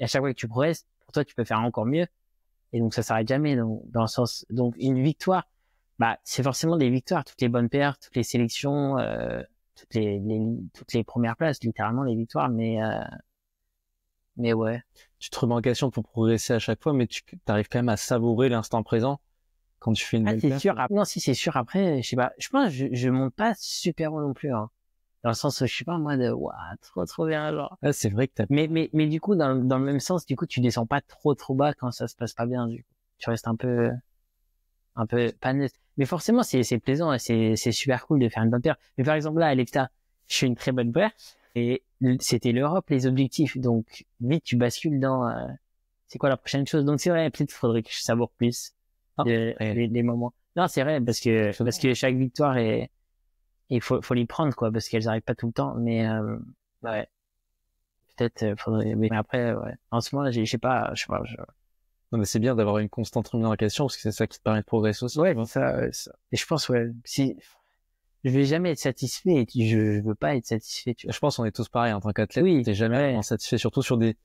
[SPEAKER 2] à chaque fois que tu progresses, pour toi, tu peux faire encore mieux. Et donc, ça s'arrête jamais, donc, dans le sens, donc, une victoire, bah, c'est forcément des victoires, toutes les bonnes paires, toutes les sélections, toutes les premières places, littéralement, les victoires, mais ouais.
[SPEAKER 1] Tu te remets en question pour progresser à chaque fois, mais tu arrives quand même à savourer l'instant présent quand tu fais une belle
[SPEAKER 2] c'est sûr. Non, si, c'est sûr. Après, je sais pas, je pense, je monte pas super haut non plus, hein. Dans le sens où je suis pas en mode, waouh, trop bien, genre.
[SPEAKER 1] Ah, c'est vrai que
[SPEAKER 2] mais du coup, dans le même sens, du coup, tu descends pas trop bas quand ça se passe pas bien, du coup. Tu restes un peu pas net. Mais forcément, c'est plaisant et c'est super cool de faire une bonne paire. Mais par exemple, là, à l'hepta, je fais une très bonne paire et c'était l'Europe, les objectifs. Donc, vite, tu bascules dans, c'est quoi la prochaine chose? Donc, c'est vrai, peut-être faudrait que je savoure plus les moments. Non, c'est vrai, parce que chaque victoire il faut les prendre, quoi, parce qu'elles arrivent pas tout le temps. Mais, ouais. Peut-être, faudrait, mais après, ouais. En ce moment, je sais pas.
[SPEAKER 1] Non, mais c'est bien d'avoir une constante remise en question parce que c'est ça qui te permet de progresser aussi.
[SPEAKER 2] Ouais, ça. Et je pense, ouais, si je vais jamais être satisfait, et je veux pas être satisfait, tu vois.
[SPEAKER 1] Je pense qu'on est tous pareils en tant qu'athlète.
[SPEAKER 2] Oui.
[SPEAKER 1] T'es jamais vraiment satisfait, surtout sur des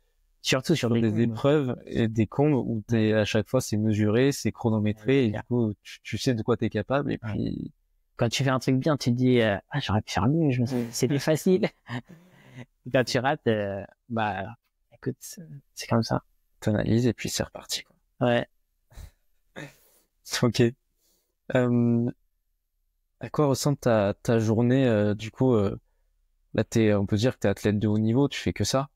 [SPEAKER 1] épreuves et des combes où à chaque fois c'est mesuré, c'est chronométré, et du coup, tu sais de quoi t'es capable, et puis.
[SPEAKER 2] Quand tu fais un truc bien, tu te dis, j'aurais pu faire mieux, c'était facile. Quand tu rates, bah, écoute, c'est comme ça.
[SPEAKER 1] T'analyses et puis c'est reparti, quoi.
[SPEAKER 2] Ouais.
[SPEAKER 1] Ok. À quoi ressemble ta journée, du coup, là on peut dire que t'es athlète de haut niveau, tu fais que ça?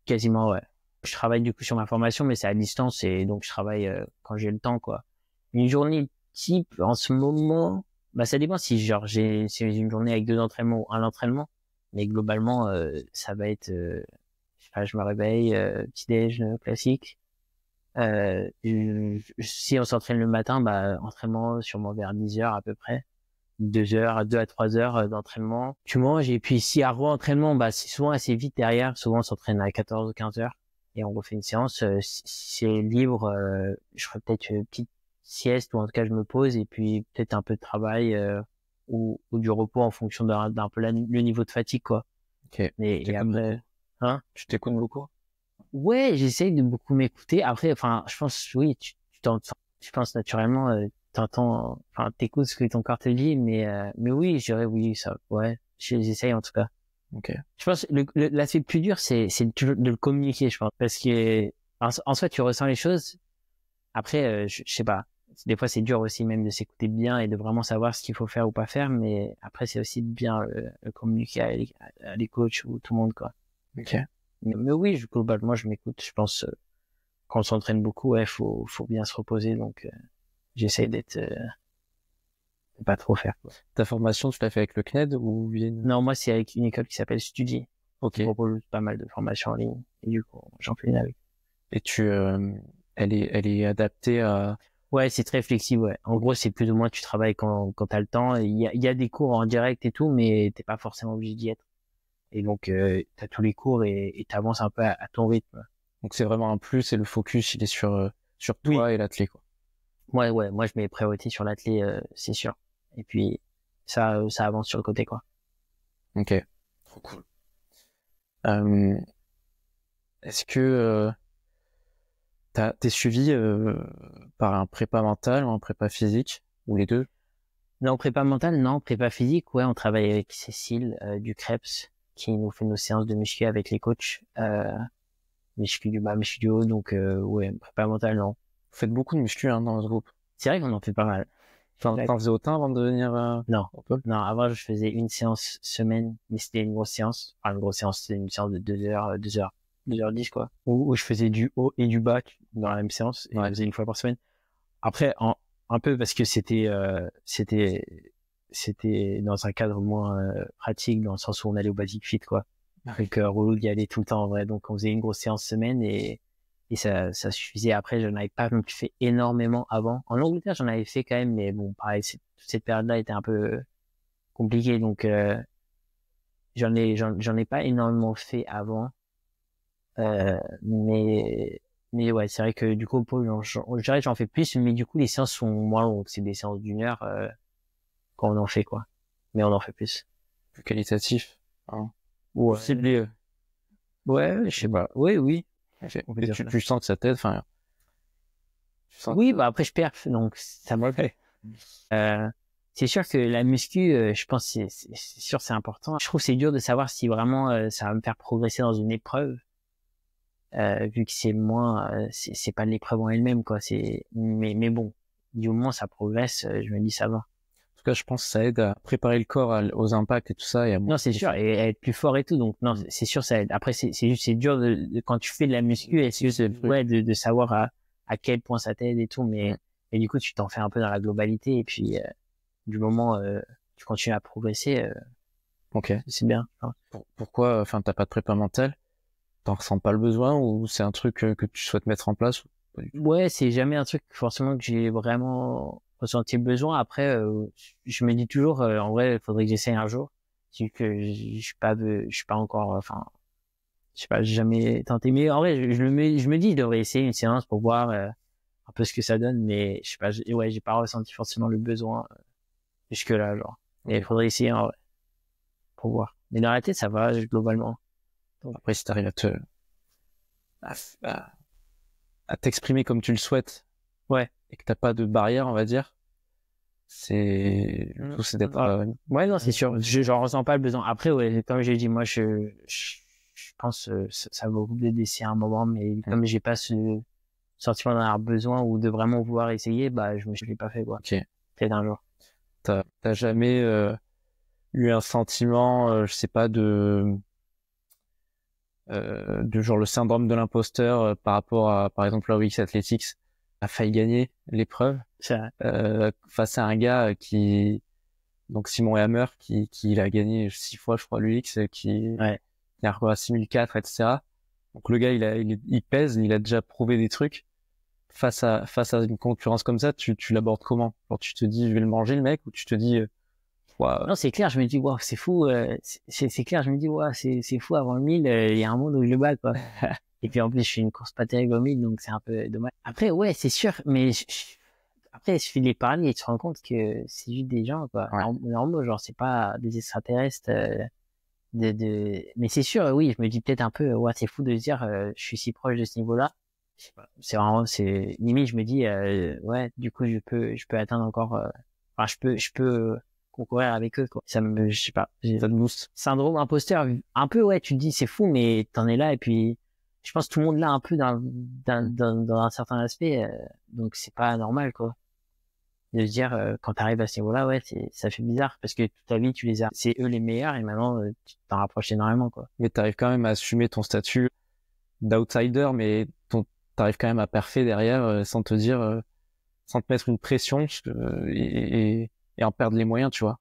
[SPEAKER 2] Quasiment, ouais. Je travaille du coup sur ma formation, mais c'est à distance et donc je travaille quand j'ai le temps, quoi. Une journée type, en ce moment, bah ça dépend si genre c'est une journée avec 2 entraînements ou un entraînement, mais globalement ça va être, je sais pas, je me réveille, petit déj classique. Si on s'entraîne le matin, bah entraînement sûrement vers 10 heures à peu près. 2 à 3 heures d'entraînement. Tu manges et puis si à re-entraînement, bah c'est souvent assez vite derrière. Souvent on s'entraîne à 14 ou 15 heures. et on refait une séance. Si c'est libre, je ferai peut-être une petite sieste, ou en tout cas je me pose, et puis peut-être un peu de travail ou du repos en fonction d'un peu le niveau de fatigue, quoi.
[SPEAKER 1] Ok.
[SPEAKER 2] Mais et après, hein?
[SPEAKER 1] Tu t'écoutes beaucoup?
[SPEAKER 2] Ouais, j'essaye de beaucoup m'écouter. Après, enfin, je pense, oui, je pense naturellement, t'entends, enfin, t'écoutes ce que ton corps te dit, mais oui, je dirais oui, ça, ouais, j'essaye en tout cas.
[SPEAKER 1] Ok.
[SPEAKER 2] Je pense que l'aspect le plus dur, c'est toujours de le communiquer, je pense, parce que en soi, tu ressens les choses. Après, je sais pas. Des fois, c'est dur aussi même de s'écouter bien et de vraiment savoir ce qu'il faut faire ou pas faire, mais après, c'est aussi de bien le communiquer à les coachs ou tout le monde, quoi.
[SPEAKER 1] Ok.
[SPEAKER 2] Mais oui, globalement, je m'écoute. Je pense, quand on s'entraîne beaucoup, ouais, faut bien se reposer, donc j'essaie de pas trop faire, quoi.
[SPEAKER 1] Ta formation, tu l'as fait avec le CNED ou il y a une...
[SPEAKER 2] Non, moi, c'est avec une école qui s'appelle Studi,
[SPEAKER 1] Ok.
[SPEAKER 2] qui propose pas mal de formations en ligne, et du coup, j'en fais une avec.
[SPEAKER 1] Et elle est adaptée à...
[SPEAKER 2] Ouais, c'est très flexible, ouais. En gros, c'est plus ou moins tu travailles quand t'as le temps. Il y a des cours en direct et tout, mais t'es pas forcément obligé d'y être. Et donc, t'as tous les cours et t'avances un peu à ton rythme.
[SPEAKER 1] Donc c'est vraiment un plus et le focus, il est sur toi
[SPEAKER 2] Oui.
[SPEAKER 1] et l'athlète, quoi.
[SPEAKER 2] Ouais, moi je mets priorité sur l'athlète, c'est sûr. Et puis ça avance sur le côté, quoi.
[SPEAKER 1] Ok. Trop cool. Euh, est-ce que t'es suivi par un prépa mental ou un prépa physique ou les deux?
[SPEAKER 2] Non, prépa mentale, non, prépa physique, ouais, on travaille avec Cécile du Krebs qui nous fait nos séances de muscu avec les coachs, muscu du bas, muscu du haut, donc ouais, prépa mentale, non.
[SPEAKER 1] Vous faites beaucoup de muscu hein, dans ce groupe.
[SPEAKER 2] C'est vrai qu'on en fait pas mal.
[SPEAKER 1] T'en faisais autant avant de devenir
[SPEAKER 2] Non,
[SPEAKER 1] au pôle?
[SPEAKER 2] non, avant je faisais une séance semaine, mais c'était une grosse séance. Enfin, une grosse séance, c'était une séance de 2h10, quoi. Où je faisais du haut et du bas dans la même séance, et je faisais une fois par semaine. Après, un peu parce que c'était dans un cadre moins pratique, dans le sens où on allait au Basic Fit, quoi. Donc relou d'y aller tout le temps en vrai. Donc on faisait une grosse séance semaine et ça suffisait. Après, je n'avais pas non plus fait énormément avant. En Angleterre, j'en avais fait quand même, mais bon, pareil, toute cette période-là était un peu compliquée, donc j'en ai pas énormément fait avant. Mais ouais, c'est vrai que du coup, au pôle, je dirais que j'en fais plus, mais du coup, les séances sont moins longues. C'est des séances d'1 heure quand on en fait, quoi. Mais on en fait plus.
[SPEAKER 1] Plus qualitatif. Hein.
[SPEAKER 2] Ouais.
[SPEAKER 1] Ciblé.
[SPEAKER 2] Ouais, je sais pas. Oui. On peut
[SPEAKER 1] Et
[SPEAKER 2] dire
[SPEAKER 1] tu sens que ça t'aide, enfin.
[SPEAKER 2] Oui, bah après je perf, donc ça me fait. C'est sûr que la muscu, je pense, c'est sûr, c'est important. Je trouve que c'est dur de savoir si vraiment ça va me faire progresser dans une épreuve. Vu que c'est moins, c'est pas l'épreuve en elle-même, quoi. Mais bon, du moment où ça progresse, je me dis ça va.
[SPEAKER 1] En tout cas, je pense que ça aide à préparer le corps aux impacts et tout ça. Et à
[SPEAKER 2] Non, c'est sûr, et à être plus fort et tout. Donc non, c'est sûr, ça aide. Après, c'est juste, c'est dur quand tu fais de la muscu, ouais, de savoir à quel point ça t'aide et tout. Mais et du coup, tu t'en fais un peu dans la globalité. Et puis du moment tu continues à progresser,
[SPEAKER 1] ok.
[SPEAKER 2] c'est bien. Hein.
[SPEAKER 1] Pourquoi, enfin, t'as pas de prépa mentale? T'en ressens pas le besoin ou c'est un truc que tu souhaites mettre en place?
[SPEAKER 2] Ouais, c'est jamais un truc forcément que j'ai vraiment ressenti le besoin. Après, je me dis toujours, en vrai, il faudrait que j'essaye un jour. C'est que je suis pas encore, enfin, je sais pas, j'ai jamais tenté. Mais en vrai, je me dis, je devrais essayer une séance pour voir un peu ce que ça donne. Mais je sais pas, ouais, j'ai pas ressenti forcément le besoin jusque là, genre. Mais il faudrait essayer en vrai pour voir. Mais dans la tête, ça va globalement.
[SPEAKER 1] Donc, après, si t'arrives à t'exprimer comme tu le souhaites,
[SPEAKER 2] ouais,
[SPEAKER 1] et que t'as pas de barrière, on va dire, c'est d'être.
[SPEAKER 2] Ouais, non, c'est sûr. J'en ressens pas le besoin. Après, ouais, comme j'ai dit, moi, je pense ça vaut le coup d'essayer un moment, mais comme j'ai pas ce sentiment d'en avoir besoin ou de vraiment vouloir essayer, bah, je l'ai pas fait, quoi.
[SPEAKER 1] Ok.
[SPEAKER 2] Peut-être un jour.
[SPEAKER 1] T'as jamais eu un sentiment, je sais pas, de genre le syndrome de l'imposteur par rapport à, par exemple, la UX Athletics a failli gagner l'épreuve face à un gars donc Simon Hammer, qui l'a gagné 6 fois, je crois, l'UX, qui a record à 6004, etc. Donc le gars, il pèse, il a déjà prouvé des trucs. Face à une concurrence comme ça, tu l'abordes comment? Genre, tu te dis, je vais le manger, le mec, ou tu te dis, wow.
[SPEAKER 2] Non, c'est clair, je me dis, wow, c'est fou, c'est clair, je me dis, wow, c'est fou, avant le 1000, il y a un monde où je le bats, quoi. Et puis en plus, je fais une course pas terrible au mid, donc c'est un peu dommage. Après, ouais, c'est sûr, mais après, il suffit de les parler et tu te rends compte que c'est juste des gens, quoi.
[SPEAKER 1] Ouais.
[SPEAKER 2] Normaux, genre, c'est pas des extraterrestres. Mais c'est sûr, oui, je me dis peut-être un peu, ouais, c'est fou de se dire, je suis si proche de ce niveau-là. Je sais pas. C'est vraiment, c'est limite, je me dis, ouais, du coup, je peux atteindre encore. Enfin, je peux concourir avec eux, quoi. Ça me, je sais pas.
[SPEAKER 1] Ça te booste.
[SPEAKER 2] Syndrome imposteur, un peu, ouais. Tu te dis, c'est fou, mais t'en es là et puis, je pense que tout le monde l'a un peu dans un certain aspect, donc c'est pas normal, quoi. De se dire, quand t'arrives à ce niveau-là, ouais, ça fait bizarre parce que toute ta vie, tu les as, c'est eux les meilleurs et maintenant, tu t'en rapproches énormément, quoi.
[SPEAKER 1] Mais t'arrives quand même à assumer ton statut d'outsider, mais t'arrives quand même à perfer derrière sans te dire, sans te mettre une pression et en perdre les moyens, tu vois.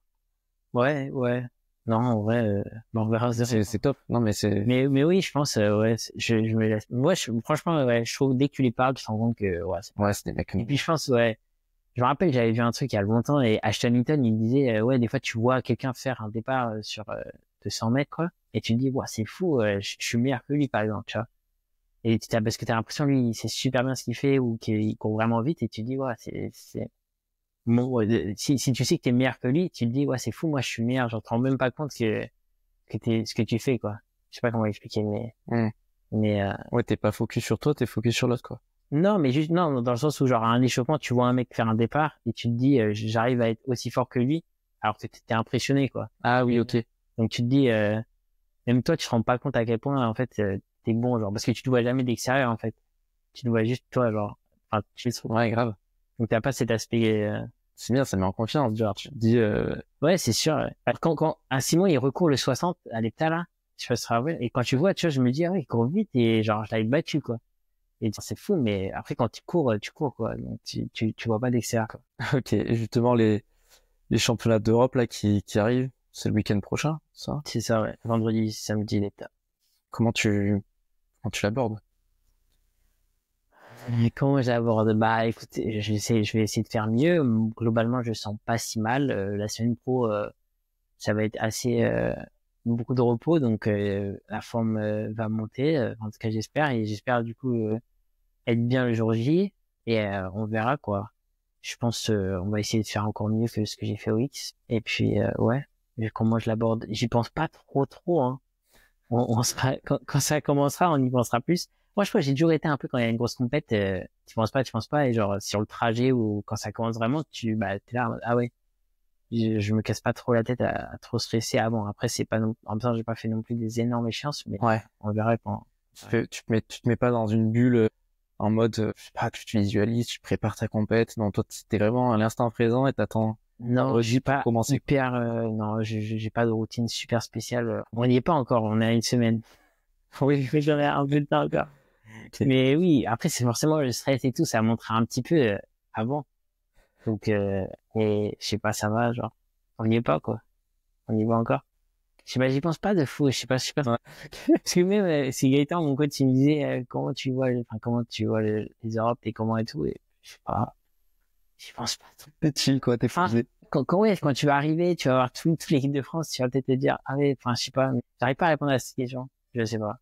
[SPEAKER 2] Ouais, ouais. Non, en vrai, on verra.
[SPEAKER 1] C'est top. Non, mais c'est.
[SPEAKER 2] Mais oui, je pense, ouais, je me laisse. Moi, franchement, ouais, je trouve dès que tu les parles, tu te rends compte que, ouais.
[SPEAKER 1] Ouais, c'est des mecs.
[SPEAKER 2] Et puis je pense, ouais. Je me rappelle, j'avais vu un truc il y a longtemps et Ashton Newton, il disait, ouais, des fois, tu vois quelqu'un faire un départ sur 200 mètres, quoi, et tu te dis, ouais, c'est fou, je suis meilleur que lui, par exemple, tu vois. Et parce que t'as l'impression, lui, il sait super bien ce qu'il fait ou qu'il court vraiment vite et tu te dis, ouais, bon, ouais, si tu sais que t'es meilleur que lui, tu te dis, ouais, c'est fou, moi, je suis meilleur, j'en te rends même pas compte ce que tu fais, quoi. Je sais pas comment expliquer, mais
[SPEAKER 1] Ouais, t'es pas focus sur toi, t'es focus sur l'autre, quoi.
[SPEAKER 2] non, mais juste, non, dans le sens où, genre, à un échauffement, tu vois un mec faire un départ et tu te dis, j'arrive à être aussi fort que lui, alors que t'es impressionné, quoi.
[SPEAKER 1] Ah oui, ok.
[SPEAKER 2] Donc, tu te dis, même toi, tu te rends pas compte à quel point, en fait, t'es bon, genre, parce que tu te vois jamais d'extérieur, en fait. Tu te vois juste toi, genre, enfin,
[SPEAKER 1] Ouais, grave.
[SPEAKER 2] donc t'as pas cet aspect,
[SPEAKER 1] C'est bien, ça met en confiance.
[SPEAKER 2] genre,
[SPEAKER 1] Tu te dis,
[SPEAKER 2] ouais, c'est sûr. Ouais. Quand Simon, il recourt le 60 à l'hepta, là, je sais pas si tu te rappelles, et quand tu vois, tu vois, je me dis, ah ouais, il court vite et genre, je l'avais battu, quoi. Et c'est fou, mais après, quand tu cours, quoi. Donc, tu vois pas d'extérieur, quoi.
[SPEAKER 1] ok, et justement, les championnats d'Europe, là, qui arrivent, c'est le week-end prochain, ça?
[SPEAKER 2] C'est ça, ouais. Vendredi, samedi, l'hepta.
[SPEAKER 1] Comment tu l'abordes?
[SPEAKER 2] Et comment j'aborde? Bah, écoutez, je vais essayer de faire mieux. Globalement, je sens pas si mal. La semaine pro, ça va être assez, beaucoup de repos, donc la forme va monter. En tout cas, j'espère, et j'espère du coup être bien le jour J, et on verra quoi. Je pense on va essayer de faire encore mieux que ce que j'ai fait au X. Et puis ouais, mais comment je l'aborde? J'y pense pas trop, hein. On sera quand ça commencera, on y pensera plus. Moi, je crois que j'ai toujours été un peu quand il y a une grosse compète, tu penses pas, et genre sur le trajet ou quand ça commence vraiment, t'es là, en mode, ah ouais, je me casse pas trop la tête à trop stresser avant. Après, c'est pas non, en même temps, j'ai pas fait non plus des énormes échéances, mais
[SPEAKER 1] Ouais.
[SPEAKER 2] on verra quand.
[SPEAKER 1] Tu te mets pas dans une bulle en mode, je sais pas, tu te visualises, tu prépares ta compète. Non, toi, t'es vraiment à l'instant présent et t'attends
[SPEAKER 2] Non, je suis
[SPEAKER 1] pour
[SPEAKER 2] pas
[SPEAKER 1] commencer.
[SPEAKER 2] hyper, non, j'ai pas de routine super spéciale. On n'y est pas encore, on est à une semaine. Oui, mais j'en ai un peu de temps encore.
[SPEAKER 1] Okay.
[SPEAKER 2] Mais oui, après, c'est forcément le stress et tout, ça montre un petit peu avant. Donc, et je sais pas, ça va, genre, on n'y est pas, quoi. On y va encore. Je sais pas, j'y pense pas de fou, je sais pas.
[SPEAKER 1] Ouais.
[SPEAKER 2] Parce que même, c'est Gaëtan, mon coach, il me disait, comment tu vois les Europes et comment et tout, et je sais pas, j'y pense pas trop.
[SPEAKER 1] T'es chill, quoi, t'es posé.
[SPEAKER 2] Ouais, quand tu vas arriver, tu vas voir toute l'équipe de France, tu vas peut-être te dire, ah ouais, enfin, je sais pas, mais j'arrive pas à répondre à cette question. Je sais pas.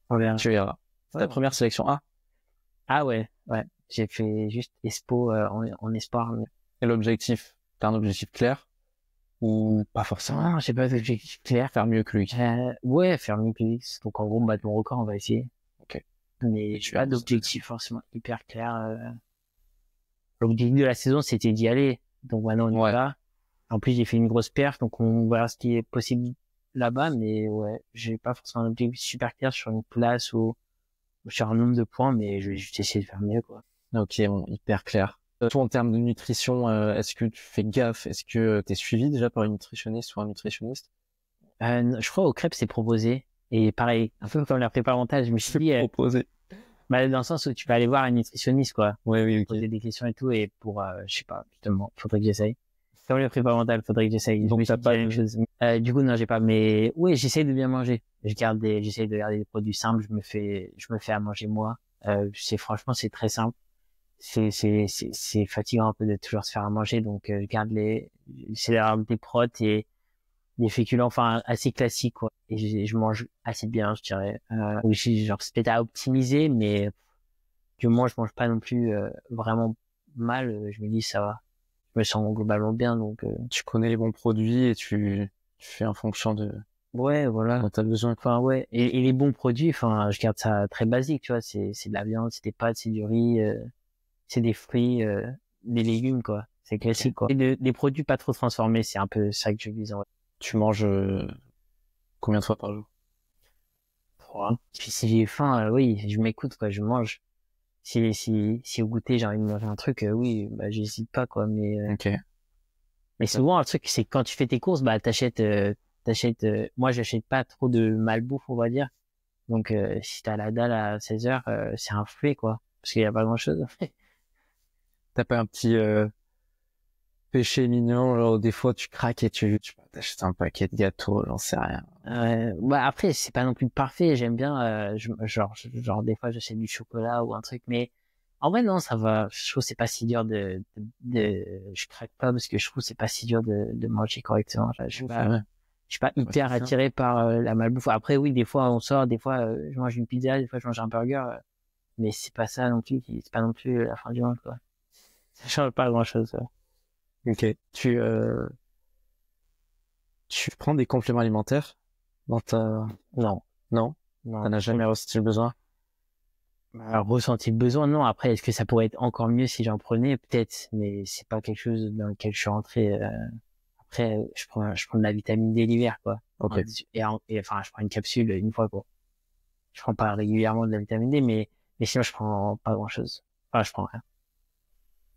[SPEAKER 2] On verra.
[SPEAKER 1] Tu verras. C'est ta première sélection A.
[SPEAKER 2] Ah ouais, ouais. J'ai fait juste Expo, en espoir. Mais...
[SPEAKER 1] Et l'objectif? T'as un objectif clair? Ou pas forcément?
[SPEAKER 2] Non, j'ai pas d'objectif clair.
[SPEAKER 1] Faire mieux que lui.
[SPEAKER 2] Ouais, faire mieux que lui. Donc, en gros, battre mon record, on va essayer.
[SPEAKER 1] Ok.
[SPEAKER 2] Mais j'ai pas d'objectif forcément hyper clair. L'objectif de la saison, c'était d'y aller. Donc maintenant, on y va. En plus, j'ai fait une grosse perte, donc on verra ce qui est possible là-bas. Mais ouais, j'ai pas forcément un objectif super clair sur une place ou sur un nombre de points, mais je vais juste essayer de faire mieux, quoi.
[SPEAKER 1] Ok, bon, hyper clair. Toi, en termes de nutrition, est-ce que tu fais gaffe? Est-ce que t'es suivi déjà par une nutritionniste ou un nutritionniste?
[SPEAKER 2] Je crois au crêpes, c'est proposé. Et pareil, un peu comme la prépa mentale, je me suis dit,
[SPEAKER 1] proposé.
[SPEAKER 2] Bah, dans le sens où tu vas aller voir un nutritionniste, quoi.
[SPEAKER 1] Ouais, oui, ok.
[SPEAKER 2] Poser des questions et tout, et pour, je sais pas, justement, faudrait que j'essaye. Comme le prépa mental, faudrait que j'essaye.
[SPEAKER 1] Donc, t'as pas
[SPEAKER 2] la même chose. Du coup, non, j'ai pas, mais oui, j'essaye de bien manger. J'essaye de garder des produits simples, je me fais à manger moi. Franchement, c'est très simple. C'est fatigant un peu de toujours se faire à manger, donc, j'essaie d'avoir des protes des féculents, enfin, assez classiques, quoi. Et je mange assez bien, je dirais. Oui, genre, c'est peut-être à optimiser, mais que moi, je mange pas non plus vraiment mal. Je me dis, ça va. Je me sens globalement bien, donc...
[SPEAKER 1] Tu connais les bons produits et tu fais en fonction de
[SPEAKER 2] Ouais, voilà.
[SPEAKER 1] dont t'as besoin.
[SPEAKER 2] Enfin, ouais. Et les bons produits, enfin, je garde ça très basique, tu vois. C'est de la viande, c'est des pâtes, c'est du riz, c'est des fruits, des légumes, quoi. C'est classique, quoi. Et des produits pas trop transformés, c'est un peu ça que je vise, en vrai.
[SPEAKER 1] Tu manges combien de fois par jour?
[SPEAKER 2] Voilà. Puis si j'ai faim, oui, je m'écoute, quoi, je mange. Si au goûter, j'ai envie de manger un truc, oui, bah, j'hésite pas, quoi.
[SPEAKER 1] Ok.
[SPEAKER 2] Mais souvent, le truc, c'est que quand tu fais tes courses, bah, moi, j'achète pas trop de malbouffe, on va dire. Donc, si t'as la dalle à 16h, c'est un fruit, quoi. Parce qu'il y a pas grand chose.
[SPEAKER 1] T'as pas un petit péché mignon, genre des fois tu craques et tu t'achètes un paquet de gâteaux, j'en sais rien.
[SPEAKER 2] Bah, après, c'est pas non plus parfait. J'aime bien, genre, des fois, j'achète du chocolat ou un truc, mais en vrai, non, ça va. Je trouve que c'est pas si dur je craque pas parce que je trouve que c'est pas si dur de manger correctement. Là, je suis pas hyper attiré par la malbouffe. Après, oui, des fois, on sort, des fois, je mange une pizza, des fois, je mange un burger, mais c'est pas ça non plus, c'est pas non plus la fin du monde, quoi. Ça change pas grand chose, ça.
[SPEAKER 1] Ok. Tu prends des compléments alimentaires dans ta...
[SPEAKER 2] Non.
[SPEAKER 1] Non?
[SPEAKER 2] Non.
[SPEAKER 1] T'en as jamais ressenti le besoin?
[SPEAKER 2] Bah, ressenti le besoin, non. Après, est-ce que ça pourrait être encore mieux si j'en prenais? Peut-être, mais c'est pas quelque chose dans lequel je suis rentré. Après, je prends de la vitamine D l'hiver, quoi.
[SPEAKER 1] Ok.
[SPEAKER 2] Et enfin, je prends une capsule une fois, quoi. Je prends pas régulièrement de la vitamine D, mais sinon, je prends pas grand-chose. Enfin, je prends rien.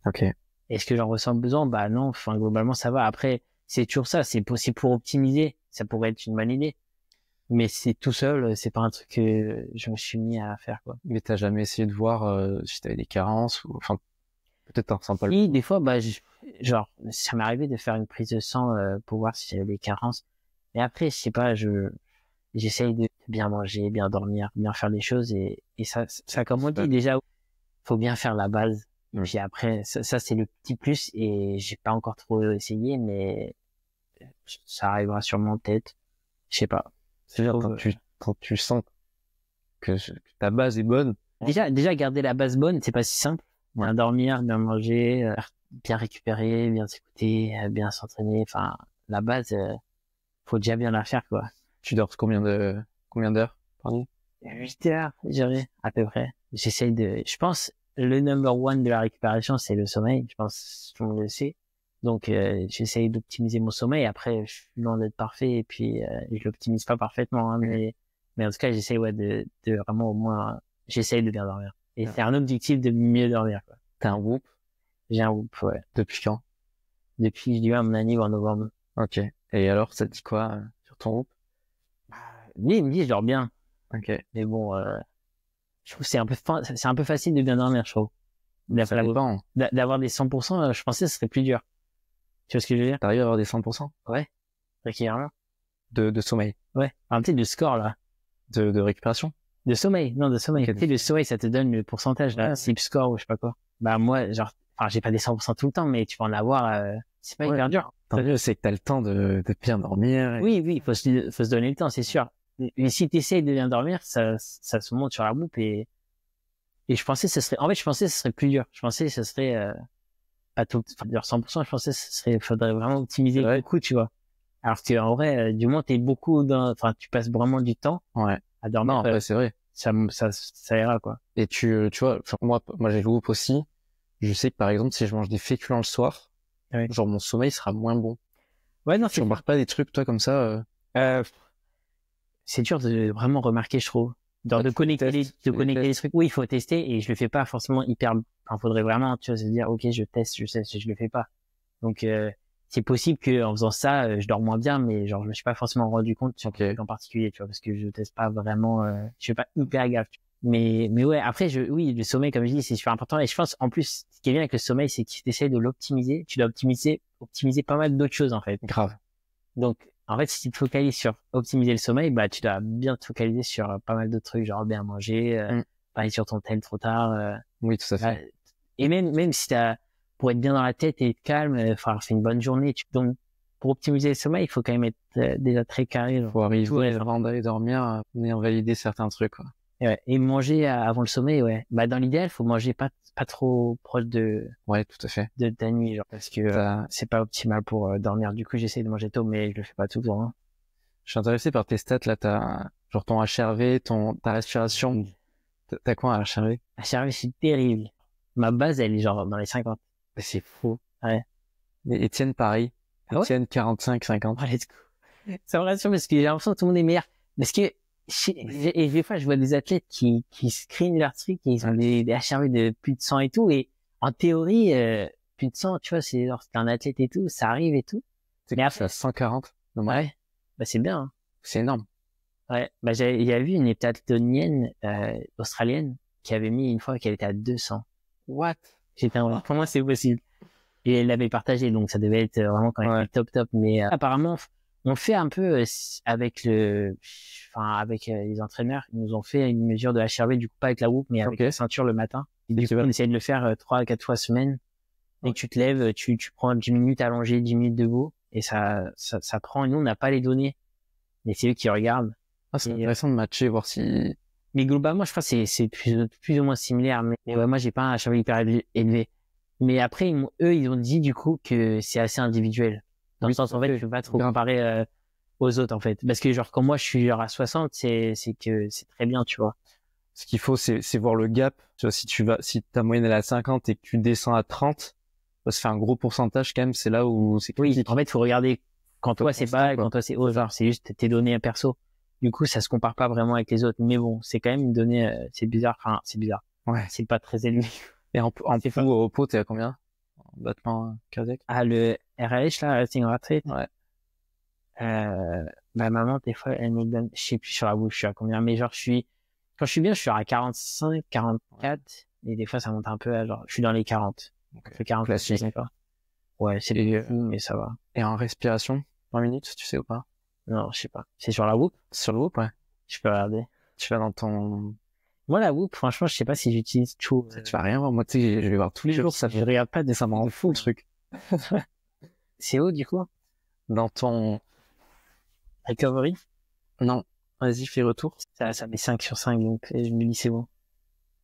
[SPEAKER 1] Ok.
[SPEAKER 2] Est-ce que j'en ressens le besoin? Bah non. Enfin, globalement, ça va. Après, c'est toujours ça. C'est pour optimiser. Ça pourrait être une bonne idée. Mais c'est tout seul, c'est pas un truc que je me suis mis à faire, quoi.
[SPEAKER 1] Mais t'as jamais essayé de voir si t'avais des carences ou... Enfin, peut-être t'en ressens pas le...
[SPEAKER 2] Et des fois, bah, genre, ça m'est arrivé de faire une prise de sang pour voir si j'avais des carences. Mais après, je sais pas, j'essaye de bien manger, bien dormir, bien faire des choses et ça comme on dit déjà, faut bien faire la base.
[SPEAKER 1] Oui.
[SPEAKER 2] Puis après, ça c'est le petit plus et j'ai pas encore trop essayé, mais ça arrivera sûrement peut-être. Je sais pas.
[SPEAKER 1] C'est-à-dire quand tu sens que ta base est bonne.
[SPEAKER 2] Déjà garder la base bonne, c'est pas si simple. Bien dormir, bien manger, bien récupérer, bien s'écouter, bien s'entraîner. Enfin, la base, faut déjà bien la faire, quoi.
[SPEAKER 1] Tu dors combien d'heures par nuit?
[SPEAKER 2] 8 heures, je dirais, à peu près. Je pense, le number one de la récupération, c'est le sommeil. Je pense, tout le monde le sait. Donc, j'essaye d'optimiser mon sommeil. Après, je suis loin d'être parfait et puis, je l'optimise pas parfaitement, hein, mais en tout cas, j'essaye, ouais, de vraiment au moins, j'essaye de bien dormir. Et c'est un objectif de mieux dormir, quoi.
[SPEAKER 1] T'as un Whoop?
[SPEAKER 2] J'ai un Whoop, ouais.
[SPEAKER 1] Depuis quand?
[SPEAKER 2] Depuis, je dis, à mon anniv en novembre.
[SPEAKER 1] Ok. Et alors, ça te dit quoi sur ton Whoop?
[SPEAKER 2] Lui, il me dit, je dors bien.
[SPEAKER 1] Ok.
[SPEAKER 2] Mais bon, je trouve que c'est un peu facile de bien dormir, je trouve.
[SPEAKER 1] Ça dépend.
[SPEAKER 2] D'avoir des 100%, je pensais que ce serait plus dur. Tu vois ce que je veux dire?
[SPEAKER 1] T'arrives à avoir des 100%?
[SPEAKER 2] Ouais. Régulièrement.
[SPEAKER 1] De sommeil?
[SPEAKER 2] Ouais. Un petit de score, là.
[SPEAKER 1] De récupération?
[SPEAKER 2] De sommeil. Non, de sommeil.
[SPEAKER 1] Okay.
[SPEAKER 2] Tu sais, le sommeil, ça te donne le pourcentage, là. Sleep score ou je sais pas quoi. Bah, moi, genre, enfin, j'ai pas des 100% tout le temps, mais tu peux en avoir, c'est pas hyper dur.
[SPEAKER 1] Tant mieux, c'est que t'as le temps de bien dormir. Et...
[SPEAKER 2] Oui, faut se donner le temps, c'est sûr. Mais si t'essayes de bien dormir, ça se monte sur la boupe et je pensais que ce serait plus dur. Je pensais que ce serait, pas tout, enfin, dire 100%, je pensais que faudrait vraiment optimiser le coup, tu vois. Alors que, en vrai, du moins, tu passes vraiment du temps.
[SPEAKER 1] Ouais.
[SPEAKER 2] À dormir.
[SPEAKER 1] Non, après, c'est vrai.
[SPEAKER 2] Ça ira, quoi.
[SPEAKER 1] Et tu vois, moi, j'ai le Whoop aussi. Je sais que, par exemple, si je mange des féculents le soir, genre, mon sommeil sera moins bon.
[SPEAKER 2] Ouais, non,
[SPEAKER 1] tu remarques pas des trucs, toi, comme ça,
[SPEAKER 2] c'est dur de vraiment remarquer, je trouve. De connecter les trucs. Oui, il faut tester et je le fais pas forcément faudrait vraiment, tu vois, se dire, ok, je teste, je le fais pas. Donc, c'est possible que en faisant ça, je dors moins bien, mais genre, je me suis pas forcément rendu compte sur en particulier, tu vois, parce que je teste pas vraiment, je fais pas hyper gaffe. Mais ouais, après, oui, le sommeil, comme je dis, c'est super important. Et je pense, en plus, ce qui est bien avec le sommeil, c'est que tu essaies de l'optimiser. Tu dois optimiser pas mal d'autres choses, en fait.
[SPEAKER 1] Grave.
[SPEAKER 2] Donc, en fait, si tu te focalises sur optimiser le sommeil, bah, tu dois bien te focaliser sur pas mal d'autres trucs, genre bien manger, pas aller sur ton tel trop tard.
[SPEAKER 1] Oui, tout à fait.
[SPEAKER 2] Et même si pour être bien dans la tête et être calme, faire une bonne journée, donc, pour optimiser le sommeil, il faut quand même être déjà très carré.
[SPEAKER 1] Faut arriver
[SPEAKER 2] genre.
[SPEAKER 1] avant d'aller dormir, en ayant validé certains trucs, quoi.
[SPEAKER 2] Et manger avant le sommeil, ouais. Bah, dans l'idéal, faut manger pas trop proche
[SPEAKER 1] Ouais, tout à fait.
[SPEAKER 2] de ta nuit, genre, parce que c'est pas optimal pour dormir. Du coup, j'essaie de manger tôt, mais je le fais pas tout le temps. Hein.
[SPEAKER 1] Je suis intéressé par tes stats, là, genre ton HRV, ta respiration. T'as quoi un HRV?
[SPEAKER 2] HRV, c'est terrible. Ma base, elle est genre dans les 50.
[SPEAKER 1] C'est fou.
[SPEAKER 2] Ouais.
[SPEAKER 1] Et Étienne, pareil.
[SPEAKER 2] Ah ouais?
[SPEAKER 1] Étienne, 45, 50.
[SPEAKER 2] Oh, let's go. Ça me rassure parce que j'ai l'impression que tout le monde est meilleur. Parce que, et des fois, je vois des athlètes qui screenent leur truc et ils ont des HRV de plus de 100 et tout. Et en théorie, plus de 100, tu vois, c'est genre, c'est un athlète et tout, ça arrive et tout.
[SPEAKER 1] Mais après, à 140.
[SPEAKER 2] Ouais. Bah, c'est bien, hein.
[SPEAKER 1] C'est énorme.
[SPEAKER 2] Ouais. Bah, il y a vu une heptathlonienne, australienne qui avait mis une fois qu'elle était à 200.
[SPEAKER 1] What?
[SPEAKER 2] J'étais en comment c'est possible? Et elle l'avait partagé, donc ça devait être vraiment quand même top. Mais apparemment, on fait un peu avec avec les entraîneurs, ils nous ont fait une mesure de HRV, du coup pas avec la Whoop, mais avec la ceinture le matin. Et du coup, on essaye de le faire 3 à 4 fois semaine. Dès que tu te lèves, tu prends 10 minutes allongé, 10 minutes debout, et ça prend. Et nous, on n'a pas les données, mais c'est eux qui regardent.
[SPEAKER 1] C'est intéressant de matcher, voir si.
[SPEAKER 2] Mais globalement, je crois que c'est plus ou moins similaire. Mais ouais, moi, j'ai pas un HRV hyper élevé. Mais après, ils ont dit du coup que c'est assez individuel. Dans le sens, en fait, je peux pas trop comparer aux autres, en fait. Parce que genre, quand moi, je suis genre à 60, c'est que c'est très bien, tu vois.
[SPEAKER 1] Ce qu'il faut, c'est voir le gap. Tu vois, si ta moyenne elle est à 50 et que tu descends à 30, ça fait un gros pourcentage quand même. C'est là où c'est critique.
[SPEAKER 2] Oui, en fait, il faut regarder quand toi c'est bas, quand toi c'est haut. Genre, c'est juste tes données perso. Du coup, ça se compare pas vraiment avec les autres. Mais bon, c'est quand même une donnée, c'est bizarre. Enfin, c'est bizarre.
[SPEAKER 1] Ouais.
[SPEAKER 2] C'est pas très élevé.
[SPEAKER 1] Et en pouls au pot, t'es à combien? En battement cardiaque?
[SPEAKER 2] Ah, le RLH, là, resting heart rate.
[SPEAKER 1] Ouais.
[SPEAKER 2] Ma maman, des fois, elle me donne, je sais plus sur la bouche, je suis à combien, mais genre, quand je suis bien, je suis à 45, 44, et des fois, ça monte un peu à genre, je suis dans les 40.
[SPEAKER 1] Okay.
[SPEAKER 2] Le 40,
[SPEAKER 1] classique.
[SPEAKER 2] Ouais, c'est fou, mais ça va.
[SPEAKER 1] Et en respiration, 20 minutes, tu sais ou pas?
[SPEAKER 2] Non, je sais pas. C'est sur la Whoop?
[SPEAKER 1] Sur le Whoop, ouais.
[SPEAKER 2] Je peux regarder.
[SPEAKER 1] Tu vas dans ton...
[SPEAKER 2] Moi, la Whoop, franchement, je sais pas si j'utilise tout.
[SPEAKER 1] Tu vas rien voir. Moi, tu sais, je vais voir tous les jours.
[SPEAKER 2] Je regarde pas
[SPEAKER 1] ça me rend fou, le truc.
[SPEAKER 2] C'est où, du coup?
[SPEAKER 1] Dans ton...
[SPEAKER 2] Recovery?
[SPEAKER 1] Non. Vas-y, fais retour.
[SPEAKER 2] Ça met 5 sur 5, donc je me dis c'est bon.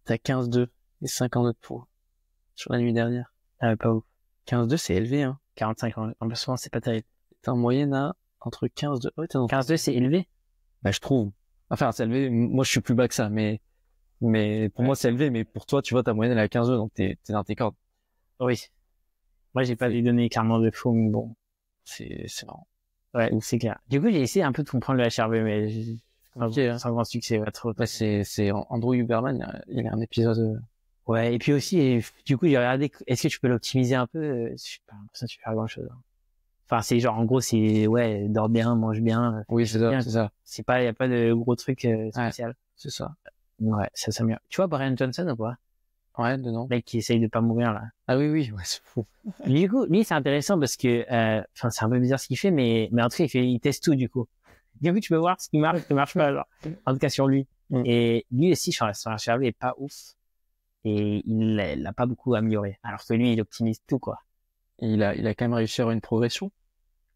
[SPEAKER 1] T'as 15,2 et 52 de poids. Sur la nuit dernière.
[SPEAKER 2] Ah, pas ouf.
[SPEAKER 1] 15,2, c'est élevé, hein.
[SPEAKER 2] 45 en plus, c'est pas terrible.
[SPEAKER 1] T'es en moyenne à entre 15,2. Ouais,
[SPEAKER 2] 15,2, c'est élevé?
[SPEAKER 1] Bah, je trouve. Enfin, c'est élevé. Moi, je suis plus bas que ça, mais pour moi, c'est élevé, mais pour toi, tu vois, ta moyenne, elle est à 15,2, donc t'es dans tes cordes.
[SPEAKER 2] Oui. Moi, j'ai pas les données clairement de faux, mais bon.
[SPEAKER 1] C'est marrant.
[SPEAKER 2] Ouais, c'est clair. Du coup, j'ai essayé un peu de comprendre le HRV, mais sans grand succès, pas trop.
[SPEAKER 1] Ouais, c'est Andrew Huberman, il a un épisode.
[SPEAKER 2] Ouais, et puis aussi, du coup, j'ai regardé, est-ce que tu peux l'optimiser un peu? Je sais pas, ça, tu fais grand chose. Enfin, c'est genre, en gros, c'est, ouais, dors bien, mange bien.
[SPEAKER 1] Oui, c'est ça.
[SPEAKER 2] C'est pas, y a pas de gros truc spécial.
[SPEAKER 1] Ouais, c'est ça.
[SPEAKER 2] Ouais, ça mieux. Tu vois Brian Johnson ou pas?
[SPEAKER 1] Ouais, de non.
[SPEAKER 2] Le mec qui essaye de pas mourir, là.
[SPEAKER 1] Ah oui, ouais, c'est fou.
[SPEAKER 2] Du coup, lui, c'est intéressant parce que, enfin, c'est un peu bizarre ce qu'il fait, mais en tout cas, il teste tout, du coup. Du coup, tu peux voir ce qui marche, ce qui marche pas, genre. En tout cas, sur lui. Et lui aussi, son HRV est pas ouf. Et il l'a pas beaucoup amélioré. Alors que lui, il optimise tout, quoi.
[SPEAKER 1] Et il a quand même réussi à avoir une progression.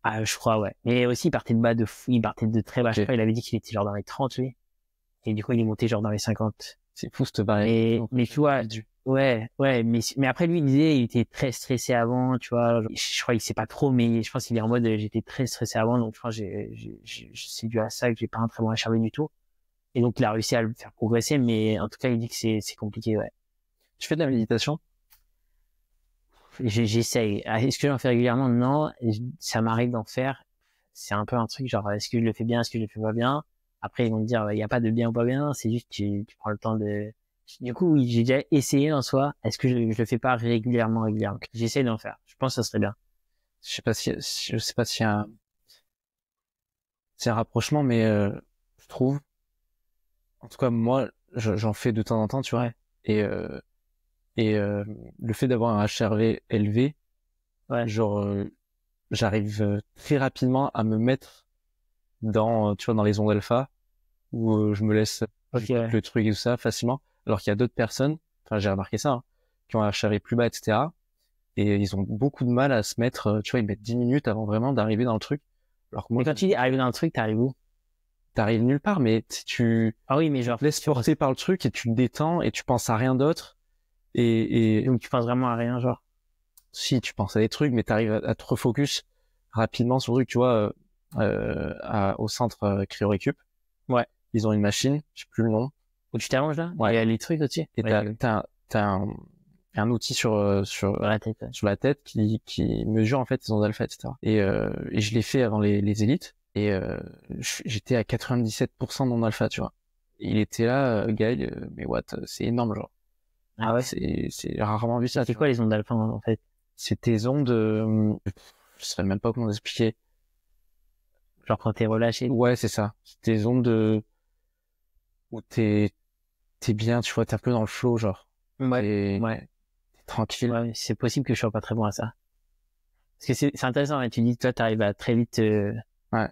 [SPEAKER 2] Ah, je crois, ouais. Mais aussi, il partait de bas de fou, il partait de très bas. Je crois, il avait dit qu'il était genre dans les 30, lui. Et du coup, il est monté genre dans les 50.
[SPEAKER 1] C'est fou, cette barrière.
[SPEAKER 2] Mais tu vois, ouais, mais après, lui, il disait, il était très stressé avant, tu vois. Je crois qu'il sait pas trop, mais je pense qu'il est en mode, j'étais très stressé avant, donc je pense c'est dû à ça que j'ai pas un très bon HRV du tout. Et donc, il a réussi à le faire progresser, mais en tout cas, il dit que c'est compliqué, ouais.
[SPEAKER 1] Tu fais de la méditation?
[SPEAKER 2] J'essaye. Est-ce que j'en fais régulièrement? Non. Ça m'arrive d'en faire. C'est un peu un truc genre, est-ce que je le fais bien, est-ce que je le fais pas bien? Après, ils vont me dire, il n'y a pas de bien ou pas bien, c'est juste, tu prends le temps de... Du coup, oui, j'ai déjà essayé en soi. Est-ce que je le fais pas régulièrement? J'essaye d'en faire. Je pense que ça serait bien.
[SPEAKER 1] Je sais pas s'il y a c'est un rapprochement, mais je trouve, en tout cas moi, j'en fais de temps en temps, tu vois. Et le fait d'avoir un HRV élevé, genre j'arrive très rapidement à me mettre dans les ondes alpha, où je me laisse le truc et tout ça facilement, alors qu'il y a d'autres personnes, enfin j'ai remarqué ça, hein, qui ont un HRV plus bas, etc. et ils ont beaucoup de mal à se mettre, tu vois, ils mettent 10 minutes avant vraiment d'arriver dans le truc. Alors que moi,
[SPEAKER 2] Mais quand tu dis arriver dans un truc, t'arrives où?
[SPEAKER 1] t'arrives nulle part, mais tu
[SPEAKER 2] Ah oui, mais genre,
[SPEAKER 1] te laisses porter par le truc et tu te détends et tu penses à rien d'autre. Et
[SPEAKER 2] donc tu penses vraiment à rien, genre.
[SPEAKER 1] si tu penses à des trucs, mais t'arrives à te refocus rapidement sur le truc, tu vois, au centre Cryorécup.
[SPEAKER 2] Ouais.
[SPEAKER 1] Ils ont une machine, je sais plus le nom.
[SPEAKER 2] Où tu t'allonges là?
[SPEAKER 1] Ouais.
[SPEAKER 2] Il y a les trucs au-dessus.
[SPEAKER 1] Et
[SPEAKER 2] Ouais,
[SPEAKER 1] t'as un outil sur
[SPEAKER 2] la tête. Ouais.
[SPEAKER 1] sur la tête qui mesure en fait tes ondes alpha, etc. Et je l'ai fait avant les élites et j'étais à 97% d'ondes alpha, tu vois. Il était là, Gaël, mais what, c'est énorme, genre.
[SPEAKER 2] Ah ouais?
[SPEAKER 1] C'est rarement vu ça.
[SPEAKER 2] C'est quoi les ondes alpha en fait?
[SPEAKER 1] C'est tes ondes, je sais même pas comment expliquer.
[SPEAKER 2] Genre quand t'es relâché.
[SPEAKER 1] Ouais, c'est ça. C'est tes ondes où t'es bien, tu vois, t'es un peu dans le flow, genre.
[SPEAKER 2] Ouais.
[SPEAKER 1] T'es tranquille.
[SPEAKER 2] Ouais, c'est possible que je sois pas très bon à ça. Parce que c'est intéressant, hein. Tu dis, toi, t'arrives à très vite,
[SPEAKER 1] Ouais.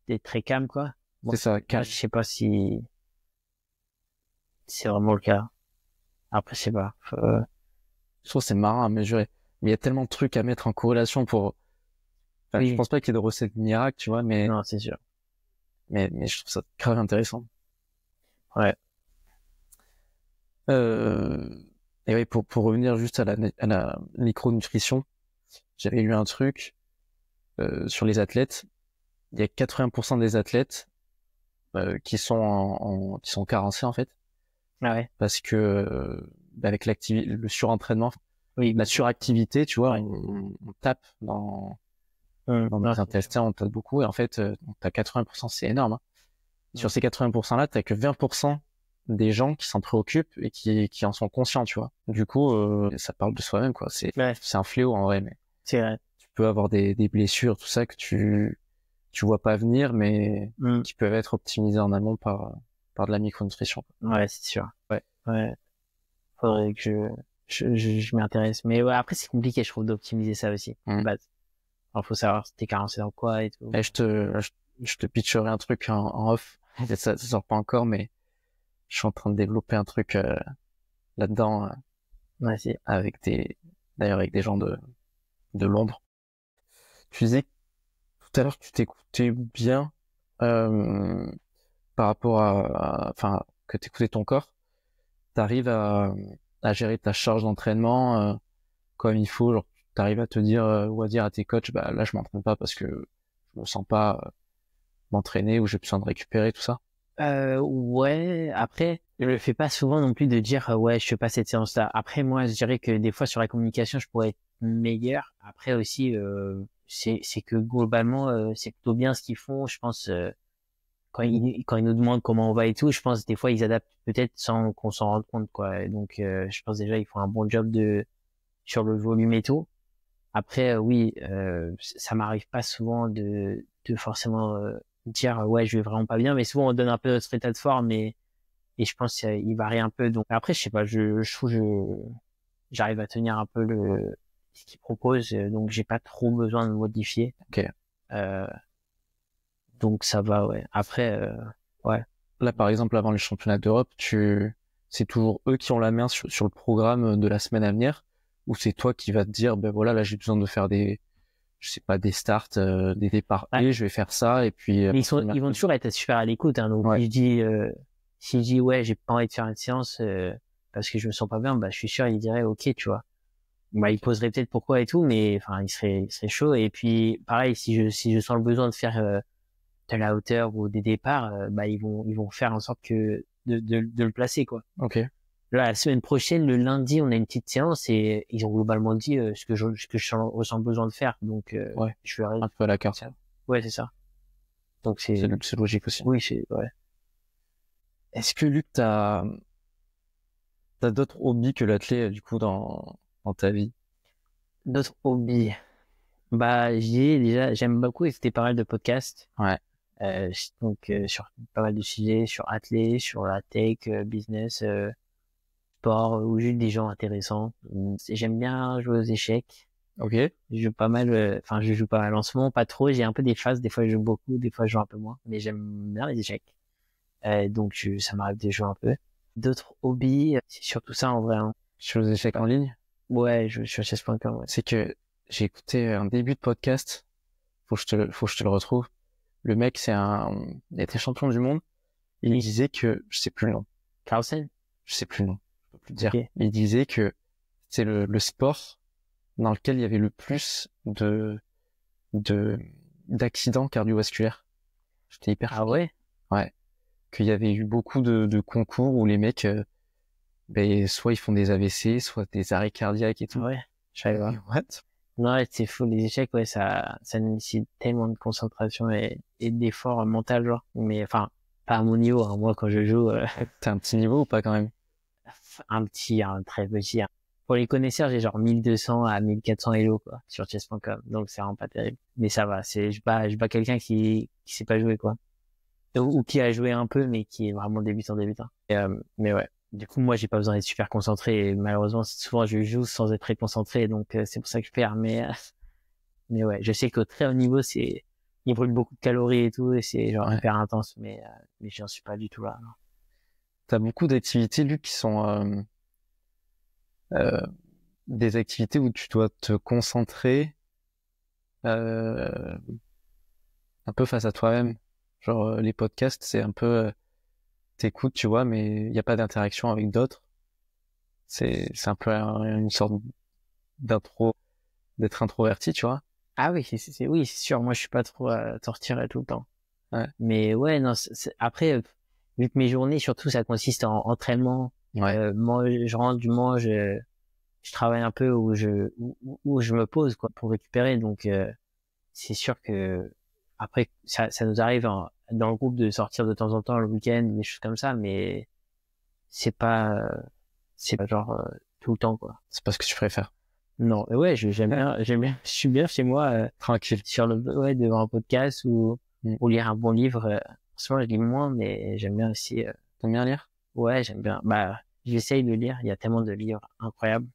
[SPEAKER 2] d'être très calme, quoi. Bon,
[SPEAKER 1] C'est ça,
[SPEAKER 2] moi,
[SPEAKER 1] calme.
[SPEAKER 2] je sais pas si c'est vraiment le cas. Après, je sais pas.
[SPEAKER 1] Je trouve que c'est marrant à mesurer. Mais il y a tellement de trucs à mettre en corrélation pour... Enfin,
[SPEAKER 2] Oui.
[SPEAKER 1] je pense pas qu'il y ait de recettes miracles, tu vois,
[SPEAKER 2] Non, c'est sûr.
[SPEAKER 1] mais je trouve ça grave intéressant.
[SPEAKER 2] Ouais.
[SPEAKER 1] Euh, et oui, pour revenir juste à la micronutrition, j'avais lu un truc sur les athlètes. Il y a 80% des athlètes qui sont qui sont carencés en fait,
[SPEAKER 2] Ah ouais.
[SPEAKER 1] parce que avec le surentraînement,
[SPEAKER 2] Oui.
[SPEAKER 1] la suractivité, tu vois,
[SPEAKER 2] Ouais.
[SPEAKER 1] on tape dans
[SPEAKER 2] Non,
[SPEAKER 1] nos
[SPEAKER 2] c'est
[SPEAKER 1] intestins, on tape beaucoup, et en fait, t'as 80%, c'est énorme. Hein. Sur
[SPEAKER 2] Ouais.
[SPEAKER 1] ces 80%-là, t'as que 20% des gens qui s'en préoccupent et qui en sont conscients, tu vois. Du coup, ça parle de soi-même, quoi.
[SPEAKER 2] Ouais.
[SPEAKER 1] C'est un fléau en vrai, mais
[SPEAKER 2] C'est vrai.
[SPEAKER 1] tu peux avoir des blessures, tout ça que tu vois pas venir, mais qui peuvent être optimisées en amont par de la micronutrition.
[SPEAKER 2] Ouais, c'est sûr.
[SPEAKER 1] Ouais.
[SPEAKER 2] Ouais. Faudrait que je m'y intéresse. Mais ouais, après, c'est compliqué, je trouve, d'optimiser ça aussi. De base. Alors, faut savoir si t'es carencé dans quoi et tout.
[SPEAKER 1] Et je te pitcherai un truc en off. Ça sort pas encore, mais je suis en train de développer un truc là-dedans
[SPEAKER 2] Ouais, c'est,
[SPEAKER 1] d'ailleurs avec des gens de Londres. Tu disais tout à l'heure que tu t'écoutais bien euh, par rapport enfin que t'écoutais ton corps. T'arrives à gérer ta charge d'entraînement comme il faut. Genre, t'arrives à te dire ou à dire à tes coachs, bah là je m'entraîne pas parce que je me sens pas m'entraîner ou j'ai besoin de récupérer tout ça.
[SPEAKER 2] ouais, après, je le fais pas souvent non plus de dire, ouais, je fais pas cette séance-là. Après, moi, je dirais que des fois, sur la communication, je pourrais être meilleur. Après aussi, c'est que globalement, c'est plutôt bien ce qu'ils font. Je pense, quand ils nous demandent comment on va et tout, je pense, des fois, ils adaptent peut-être sans qu'on s'en rende compte, quoi. Et donc, je pense déjà, ils font un bon job sur le volume et tout. Après, oui, ça m'arrive pas souvent de forcément dire ouais, je vais vraiment pas bien, mais souvent on donne un peu notre état de forme et je pense qu'il varie un peu. Donc après, je sais pas, je trouve j'arrive à tenir un peu ce qu'ils proposent, donc j'ai pas trop besoin de modifier.
[SPEAKER 1] Ok.
[SPEAKER 2] Euh, donc ça va, ouais. Après, ouais.
[SPEAKER 1] Là, par exemple, avant les championnats d'Europe, c'est toujours eux qui ont la main sur le programme de la semaine à venir, ou c'est toi qui vas te dire, ben voilà, là j'ai besoin de faire je sais pas, des starts, des départs,
[SPEAKER 2] Ouais.
[SPEAKER 1] et je vais faire ça, et puis.
[SPEAKER 2] Mais ils vont toujours être super à l'écoute, hein. Donc
[SPEAKER 1] Ouais.
[SPEAKER 2] si je dis ouais, j'ai pas envie de faire une séance parce que je me sens pas bien, bah je suis sûr ils diraient ok, tu vois. Bah ils poseraient peut-être pourquoi et tout, mais enfin ils seraient chaud. Et puis pareil, si je sens le besoin de faire de la hauteur ou des départs, bah ils vont faire en sorte que de le placer, quoi.
[SPEAKER 1] Ok.
[SPEAKER 2] Là, la semaine prochaine, le lundi, on a une petite séance et ils ont globalement dit ce que je ressens besoin de faire. Donc
[SPEAKER 1] Ouais.
[SPEAKER 2] je ferai
[SPEAKER 1] Un peu à la carte.
[SPEAKER 2] ça. Ouais, c'est ça. Donc
[SPEAKER 1] C'est logique aussi.
[SPEAKER 2] oui, c'est ouais.
[SPEAKER 1] Est-ce que Luc, t'as d'autres hobbies que l'athlète, du coup, dans ta vie?
[SPEAKER 2] D'autres hobbies. Bah, déjà, j'aime beaucoup écouter pas mal de podcasts.
[SPEAKER 1] Ouais.
[SPEAKER 2] Donc, sur pas mal de sujets, sur athlé, sur la tech, business, sport, ou juste des gens intéressants. J'aime bien jouer aux échecs.
[SPEAKER 1] Ok.
[SPEAKER 2] Je joue pas mal, enfin, je joue pas mal en ce moment, pas trop. J'ai un peu des phases. Des fois, je joue beaucoup, des fois, je joue un peu moins. Mais j'aime bien les échecs. Donc, ça m'arrive de jouer un peu. D'autres hobbies, c'est surtout ça en vrai, hein.
[SPEAKER 1] Sur les échecs en ligne?
[SPEAKER 2] Ouais, je suis à chess.com, ouais.
[SPEAKER 1] C'est que j'ai écouté un début de podcast. Faut que je te le retrouve. Le mec, il était champion du monde. Il disait que, je sais plus le nom.
[SPEAKER 2] Carlsen?
[SPEAKER 1] Je sais plus le nom. Je peux plus le dire.
[SPEAKER 2] Ok.
[SPEAKER 1] Il disait que c'est le sport dans lequel il y avait le plus de, d'accidents cardiovasculaires. J'étais hyper
[SPEAKER 2] Ah
[SPEAKER 1] choqué.
[SPEAKER 2] ouais?
[SPEAKER 1] Ouais. Qu'il y avait eu beaucoup de concours où les mecs, soit ils font des AVC, soit des arrêts cardiaques et tout.
[SPEAKER 2] Ouais. Je savais pas.
[SPEAKER 1] What?
[SPEAKER 2] Non, ouais, c'est fou, les échecs, ouais, ça nécessite tellement de concentration et d'effort mental, genre. Mais, enfin, pas à mon niveau, hein. Moi, quand je joue,
[SPEAKER 1] T'as un petit niveau ou pas quand même?
[SPEAKER 2] un très petit, hein. Pour les connaisseurs, j'ai genre 1200 à 1400 Elo, quoi, sur chess.com. Donc, c'est vraiment pas terrible. Mais ça va, je bats quelqu'un qui sait pas jouer, quoi. Ou qui a joué un peu, mais qui est vraiment débutant. Mais ouais. Du coup, moi, j'ai pas besoin d'être super concentré. Et malheureusement, souvent, je joue sans être très concentré. Donc, c'est pour ça que je perds. Mais ouais, je sais qu'au très haut niveau, il brûle beaucoup de calories et tout. Et c'est genre
[SPEAKER 1] Ouais.
[SPEAKER 2] hyper intense. Mais j'en suis pas du tout là.
[SPEAKER 1] T'as beaucoup d'activités, Luc, qui sont euh, des activités où tu dois te concentrer euh, un peu face à toi-même. Genre les podcasts, c'est un peu t'écoutes, tu vois, mais il n'y a pas d'interaction avec d'autres. C'est un peu une sorte d'être introverti, tu vois.
[SPEAKER 2] Ah oui, oui, c'est sûr. Moi, je suis pas trop à torturer tout le temps.
[SPEAKER 1] Ouais.
[SPEAKER 2] Mais ouais, non, après, vu que mes journées, surtout, ça consiste en entraînement.
[SPEAKER 1] Ouais.
[SPEAKER 2] Je rentre du mange, je travaille un peu où je me pose, quoi, pour récupérer. Donc, c'est sûr que après, ça nous arrive dans le groupe de sortir de temps en temps le week-end, des choses comme ça, mais c'est pas, c'est pas genre tout le temps, quoi.
[SPEAKER 1] C'est pas ce que tu préfères.
[SPEAKER 2] Non, mais ouais, j'aime bien, je suis bien chez moi,
[SPEAKER 1] Tranquille.
[SPEAKER 2] ouais, devant un podcast
[SPEAKER 1] Mm.
[SPEAKER 2] ou lire un bon livre. Souvent, je lis moins, mais j'aime bien aussi.
[SPEAKER 1] T'aimes bien lire?
[SPEAKER 2] Ouais, j'aime bien. Bah, j'essaye de lire. Il y a tellement de livres incroyables.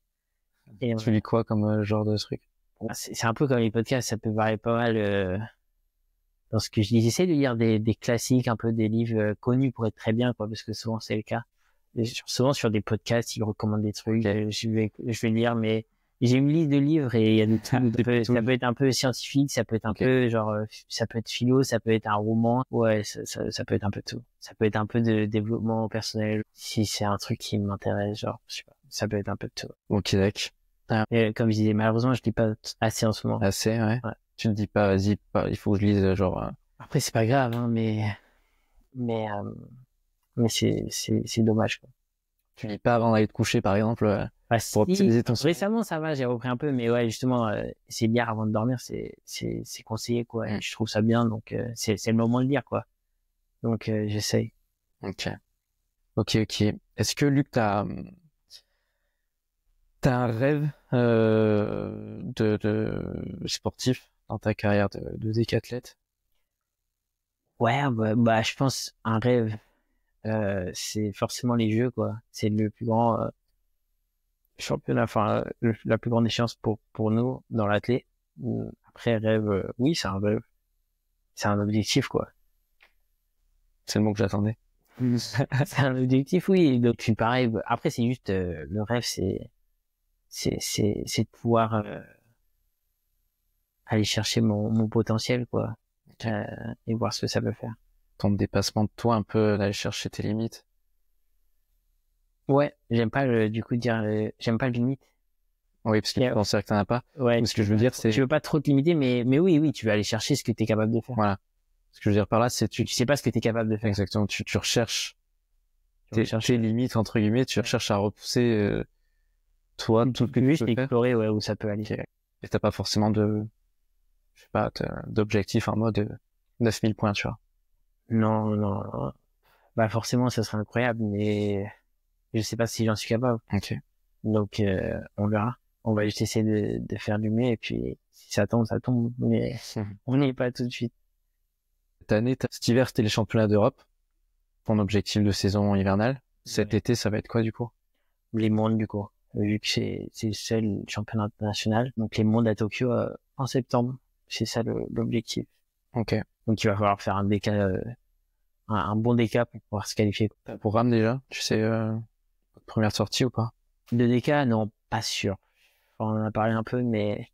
[SPEAKER 2] Et
[SPEAKER 1] Tu lis quoi comme genre de truc?
[SPEAKER 2] c'est un peu comme les podcasts, ça peut varier pas mal. Dans ce que je dis, j'essaie de lire des classiques, un peu des livres connus pour être très bien, quoi, parce que souvent c'est le cas. Et souvent sur des podcasts, ils recommandent des trucs, je vais lire, mais j'ai une liste de livres et il y a de tout. Ça peut être un peu scientifique, ça peut être un peu genre, ça peut être philo, ça peut être un roman. Ouais, ça peut être un peu tout. Ça peut être un peu de développement personnel. Si c'est un truc qui m'intéresse, genre, je sais pas, ça peut être un peu de tout.
[SPEAKER 1] Ok, d'accord.
[SPEAKER 2] Et comme je disais, malheureusement, je lis pas assez en ce moment.
[SPEAKER 1] Assez, ouais.
[SPEAKER 2] Ouais.
[SPEAKER 1] Tu te dis pas, vas-y, il faut que je lise genre.
[SPEAKER 2] Après, c'est pas grave, hein, mais, euh, mais c'est dommage, quoi.
[SPEAKER 1] Tu lis pas avant d'aller te coucher, par exemple,
[SPEAKER 2] Bah,
[SPEAKER 1] pour optimiser ton sommeil.
[SPEAKER 2] récemment, ça va, j'ai repris un peu, mais ouais, justement, essayer de lire avant de dormir, c'est conseillé, quoi. Et je trouve ça bien, donc, c'est le moment de lire, quoi. Donc, j'essaye.
[SPEAKER 1] Ok. Ok. Est-ce que Luc, t'as un rêve de sportif dans ta carrière de décathlète?
[SPEAKER 2] Ouais, bah, je pense, un rêve, c'est forcément les jeux, quoi. C'est le plus grand, championnat, enfin, la plus grande échéance pour nous, dans l'athlète. Après, rêve, oui, c'est un rêve. C'est un objectif, quoi.
[SPEAKER 1] C'est le mot que j'attendais.
[SPEAKER 2] C'est un objectif, oui. Donc, puis pareil, après, c'est juste, le rêve, c'est de pouvoir, aller chercher mon potentiel, quoi. Et voir ce que ça peut faire.
[SPEAKER 1] Ton dépassement de toi, un peu, d'aller chercher tes limites.
[SPEAKER 2] Ouais, j'aime pas du coup dire, j'aime pas le limite.
[SPEAKER 1] Oui, parce que tu penses que t'en as pas.
[SPEAKER 2] Ouais.
[SPEAKER 1] Mais ce que je veux dire, c'est,
[SPEAKER 2] Tu veux pas trop te limiter, mais oui, tu veux aller chercher ce que t'es capable de faire.
[SPEAKER 1] voilà. Ce que je veux dire par là, c'est
[SPEAKER 2] Tu sais pas ce que t'es capable de faire.
[SPEAKER 1] exactement, tu recherches
[SPEAKER 2] Tu recherches,
[SPEAKER 1] tes limites, entre guillemets, tu recherches à repousser, toi, tout ce que tu
[SPEAKER 2] juste
[SPEAKER 1] peux faire.
[SPEAKER 2] explorer, ouais, où ça peut aller.
[SPEAKER 1] Ok. Et t'as pas forcément je sais pas, d'objectif en mode 9000 points, tu vois.
[SPEAKER 2] Non. Bah, forcément, ça serait incroyable, mais je sais pas si j'en suis capable.
[SPEAKER 1] Ok.
[SPEAKER 2] Donc, on verra. On va juste essayer de faire du mieux, et puis, si ça tombe, ça tombe, mais on n'y est pas tout de suite.
[SPEAKER 1] Cette année, cet hiver, c'était les championnats d'Europe. Ton objectif de saison hivernale. Cet
[SPEAKER 2] Ouais.
[SPEAKER 1] été, ça va être quoi, du coup?
[SPEAKER 2] Les mondes, du coup. Vu que c'est le seul championnat international. Donc, les mondes à Tokyo, en septembre. C'est ça l'objectif.
[SPEAKER 1] Ok.
[SPEAKER 2] Donc, il va falloir faire un déca, un bon déca pour pouvoir se qualifier.
[SPEAKER 1] T'as un programme déjà? Tu sais, votre première sortie ou pas?
[SPEAKER 2] De déca, non, pas sûr. on en a parlé un peu, mais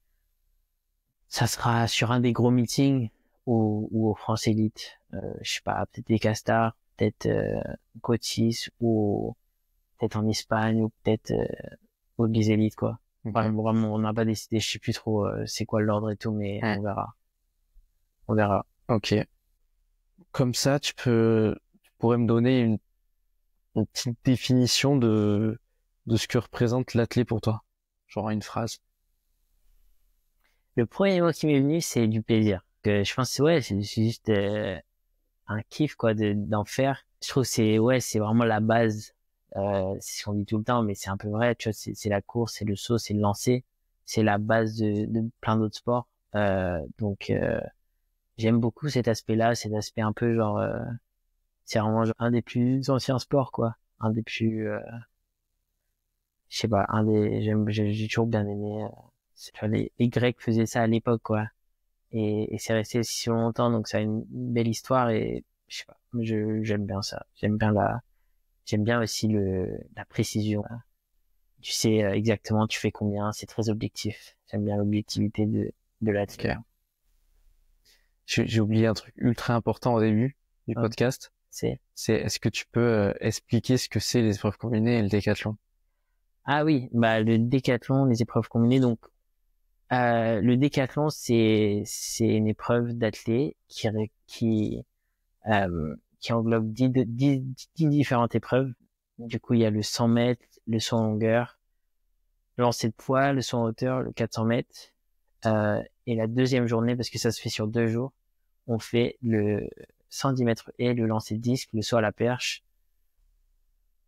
[SPEAKER 2] ça sera sur un des gros meetings ou au France Elite. Je sais pas, peut-être des Castars, peut-être Cotis ou peut-être en Espagne ou peut-être au Biz Elite, quoi.
[SPEAKER 1] Okay.
[SPEAKER 2] Vraiment, on n'a pas décidé, je sais plus trop c'est quoi l'ordre et tout, mais on verra. On verra.
[SPEAKER 1] Ok. Comme ça, tu pourrais me donner une petite définition de ce que représente l'athlète pour toi. Genre une phrase.
[SPEAKER 2] Le premier mot qui m'est venu, c'est du plaisir. Que je pense, ouais, c'est juste un kiff, quoi, d'en faire. Je trouve que c'est vraiment la base. C'est ce qu'on dit tout le temps, mais c'est un peu vrai, tu vois, c'est la course, c'est le saut, c'est le lancer. C'est la base de plein d'autres sports. Donc, j'aime beaucoup cet aspect-là, cet aspect un peu genre, c'est vraiment genre un des plus anciens sports, quoi. Un des plus, je sais pas, j'ai toujours bien aimé. Tu vois, les Grecs faisaient ça à l'époque, quoi. Et c'est resté si longtemps, donc ça a une belle histoire et je sais pas, j'aime bien ça. J'aime bien aussi la précision. Tu sais exactement tu fais combien, c'est très objectif. J'aime bien l'objectivité de l'athlète.
[SPEAKER 1] Okay. J'ai oublié un truc ultra important au début du podcast. Est-ce que tu peux expliquer ce que c'est les épreuves combinées et le décathlon?
[SPEAKER 2] Ah oui, bah le décathlon, les épreuves combinées. Donc le décathlon, c'est une épreuve d'athlète qui englobe 10 différentes épreuves. Du coup, il y a le 100 mètres, le saut en longueur, le lancer de poids, le saut en hauteur, le 400 mètres. Et la deuxième journée, parce que ça se fait sur 2 jours, on fait le 110 mètres et le lancer de disque, le saut à la perche,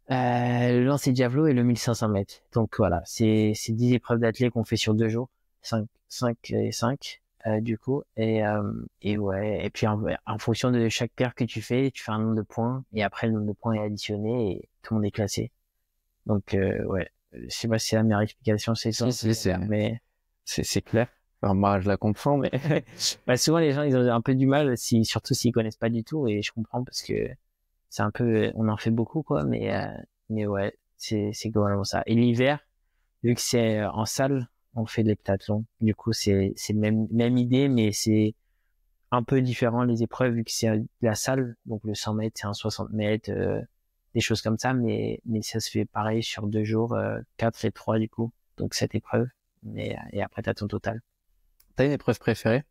[SPEAKER 2] le lancer de javelot et le 1500 mètres. Donc voilà, c'est 10 épreuves d'athlète qu'on fait sur 2 jours, 5 et 5. Du coup et ouais, et puis en fonction de chaque paire que tu fais un nombre de points et après le nombre de points est additionné et tout le monde est classé. Donc ouais, je sais pas si c'est la meilleure explication, c'est ça, mais
[SPEAKER 1] c'est clair. Enfin, moi je la comprends, mais
[SPEAKER 2] bah, souvent les gens ils ont un peu du mal surtout s'ils connaissent pas du tout, et je comprends parce que c'est un peu, on en fait beaucoup, quoi, mais ouais, c'est globalement ça. Et l'hiver, vu que c'est en salle, on fait de l'heptathlon. Du coup, c'est même idée, mais c'est un peu différent les épreuves vu que c'est de la salle. Donc le 100 mètres, c'est un 60 mètres, des choses comme ça, mais ça se fait pareil sur 2 jours, 4 et 3 du coup. Donc 7 épreuves. Et après t'as ton total.
[SPEAKER 1] T'as une épreuve préférée?